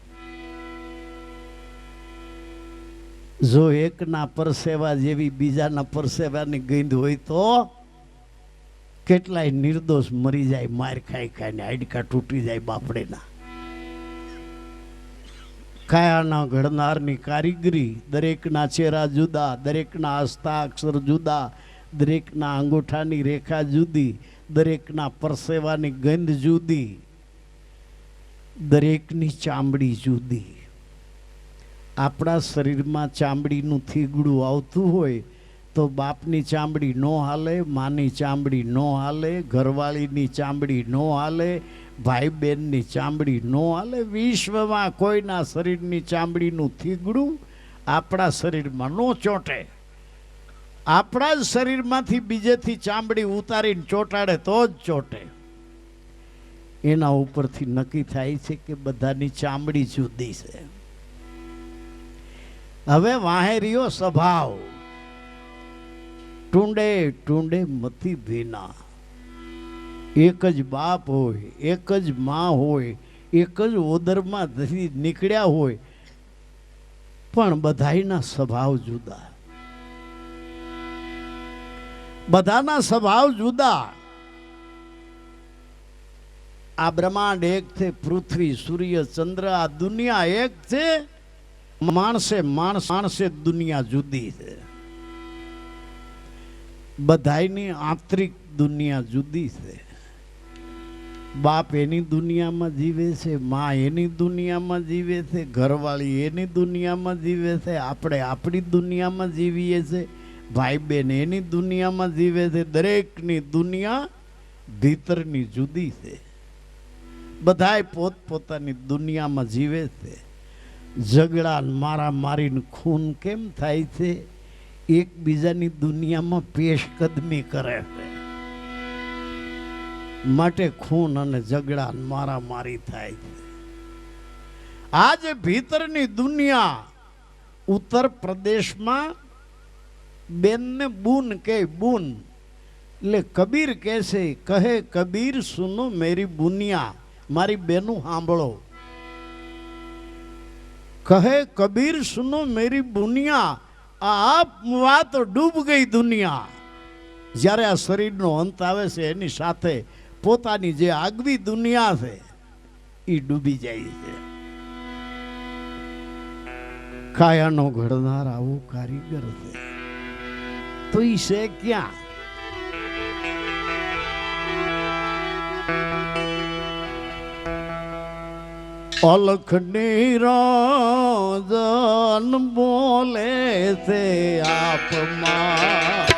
જો એકના પરસેવા જેવી બીજાના પરસેવાની ગંધ હોય તો કેટલાય નિર્દોષ મરી જાય, માર ખાઈ ખાઈને હાડકા તૂટી જાય બાપડેના. કાયાના ઘડનારની કારીગરી. દરેકના ચહેરા જુદા, દરેકના હસતા અક્ષર જુદા, દરેકના અંગૂઠાની રેખા જુદી, દરેકના પરસેવાની ગંધ જુદી, દરેકની ચામડી જુદી. આપણા શરીરમાં ચામડીનું થીગડું આવતું હોય તો બાપની ચામડી ન હાલે, માની ચામડી ન હાલે, ઘરવાળીની ચામડી ન હાલે, ભાઈ બહેનની ચામડી ન હાલે. વિશ્વમાં કોઈના શરીરની ચામડીનું થીગડું આપણા શરીરમાં ન ચોંટે. આપણા જ શરીરમાંથી બીજેથી ચામડી ઉતારીને ચોંટાડે તો જ ચોંટે. એના ઉપરથી નક્કી થાય છે કે બધાની ચામડી જુદી છે. હવે વાહેરીઓ સ્વભાવ. ટુંડે ટુંડે મતી ભીના. એક જ બાપ હોય, એક જ માં હોય, એક જ ઓદરમાં નીકળ્યા હોય, પણ બધાયના સ્વભાવ જુદા, બધાના સ્વભાવ જુદા. આ બ્રહ્માંડ એક છે, પૃથ્વી, સૂર્ય, ચંદ્ર, આ દુનિયા એક છે. માણસે દુનિયા જુદી છે. બધાયની આંતરિક દુનિયા જુદી છે. બાપ એની દુનિયામાં જીવે છે, માં એની દુનિયામાં જીવે છે, ઘરવાળી એની દુનિયામાં જીવે છે, આપણે આપણી દુનિયામાં જીવીએ છીએ, ભાઈ બહેન એની દુનિયામાં જીવે છે. દરેકની દુનિયા ભીતરની જુદી છે. બધાય પોતપોતાની દુનિયામાં જીવે છે. ઝઘડા, મારા મારીને ખૂન કેમ થાય છે? એકબીજાની દુનિયામાં પેશકદમી કરે છે, માટે ખૂન અને ઝઘડા, મારા મારી થાય છે. આજે ભીતરની દુનિયા ઉત્તર પ્રદેશમાં બેનને બૂન કે બૂન, એટલે કબીર કહેશે, કહે કબીર સુનો મેરી બુનિયા, મારી બેનું સાંભળો. કહે કબીર સુનો મેરી બુનિયા, આ વાત ડૂબ ગઈ દુનિયા. જ્યારે આ શરીરનો અંત આવે છે એની સાથે પોતાની જે આગવી દુનિયા છે એ ડૂબી જાય છે. કાયાનો ઘડનાર આવો કારીગર છે તો ઈ છે ક્યાં? અલખ નિરંજન બોલે છે આપમાં.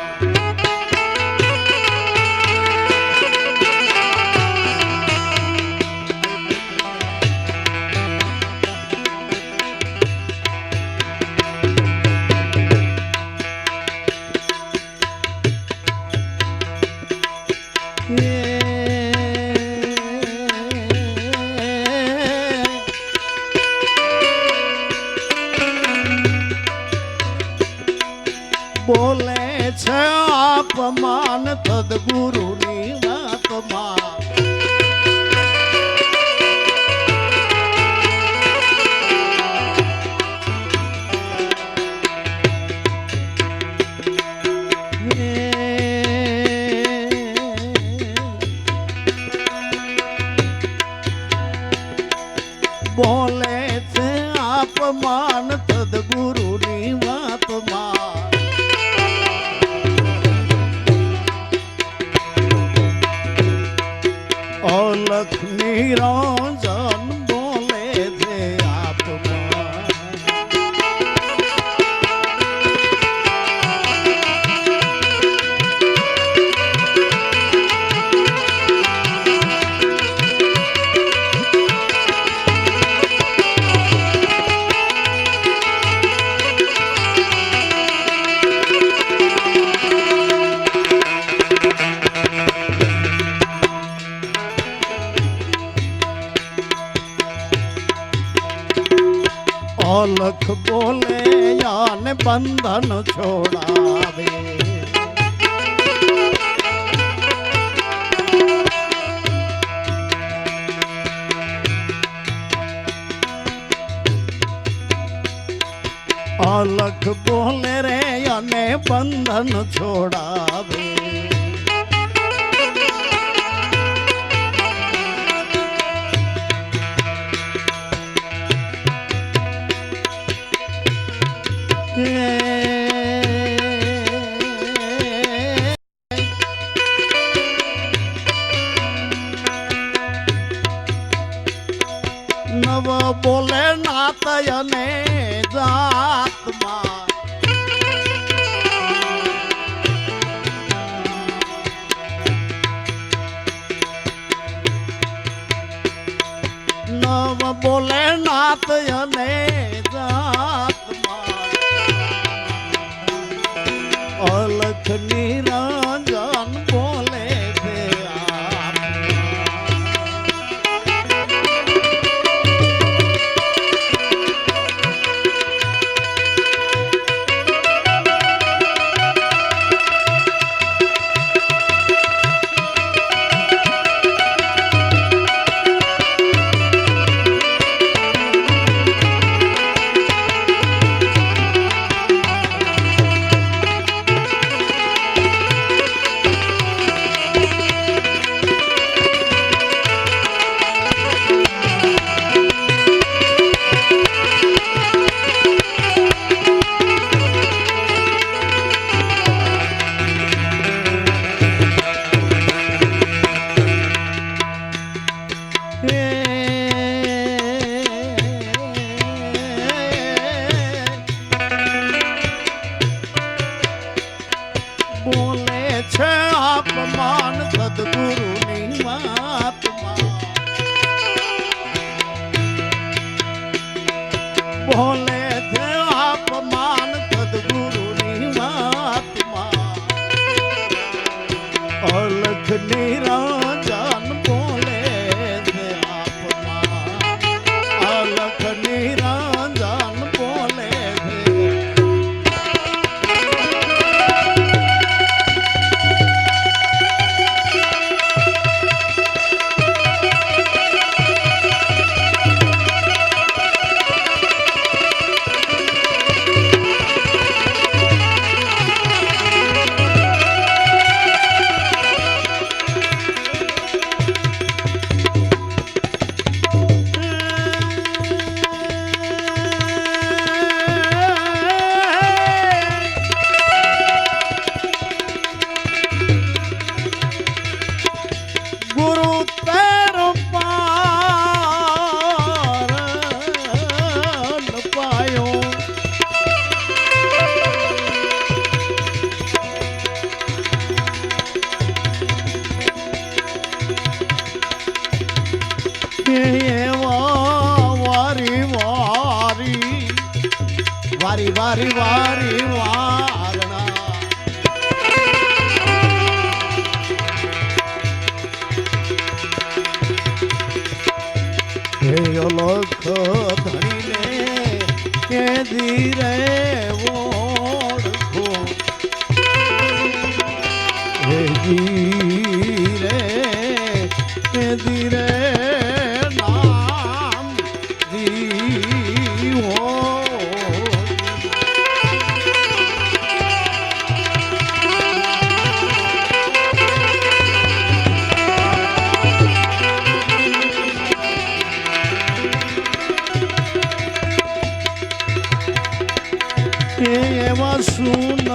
બોલે છે અપમાન સદગુરુની વાતમાં. બોલે છે અપમાન સદગુરુની વાતમાં. અલખ નિરંજન બોલે છે આપમાં. અલખ બોલે યાને બંધન છોડાવે. અલખ બોલે રે અને બંધન છોડાવે. નવ બોલે નાત અને જાતમાં. નવ બોલે નાત અને જાતમાં. અલખ નિરંજન બોલે છે બોલે છે અપમાન સદગુરુની વાતમાં. બોલે છે અપમાન સદગુરુની વાતમાં. અલખ નિરંજન બોલે છે આપમાં. એવા વારી વારી વારી વારી વારી વારણા હે અલખ ધણીને કે ધીરે ઓળખો હે ધીરે કે ધીરે નામ દીવો એવા સુન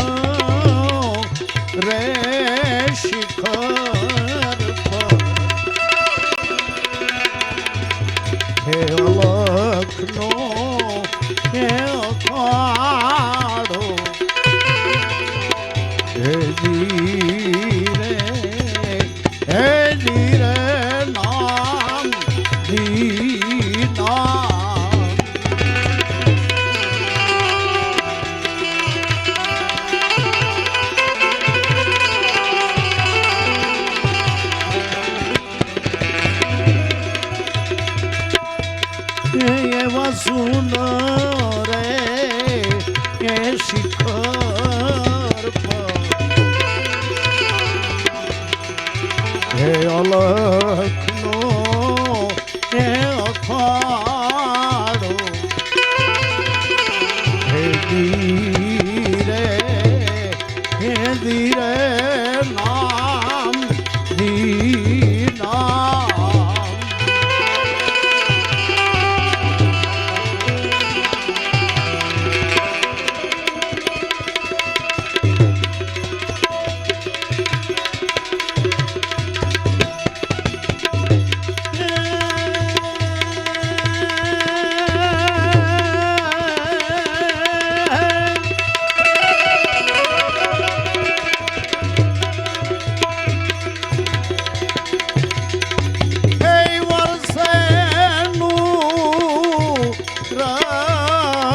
રે શિખર પર હે અલખનો હે અખાડો હે ધીરે નામ દીના એવા સુન રે કે શિખર પર હે અલખનો હે અખાડો હે ધીરે નામ દીના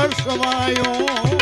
રસવાયો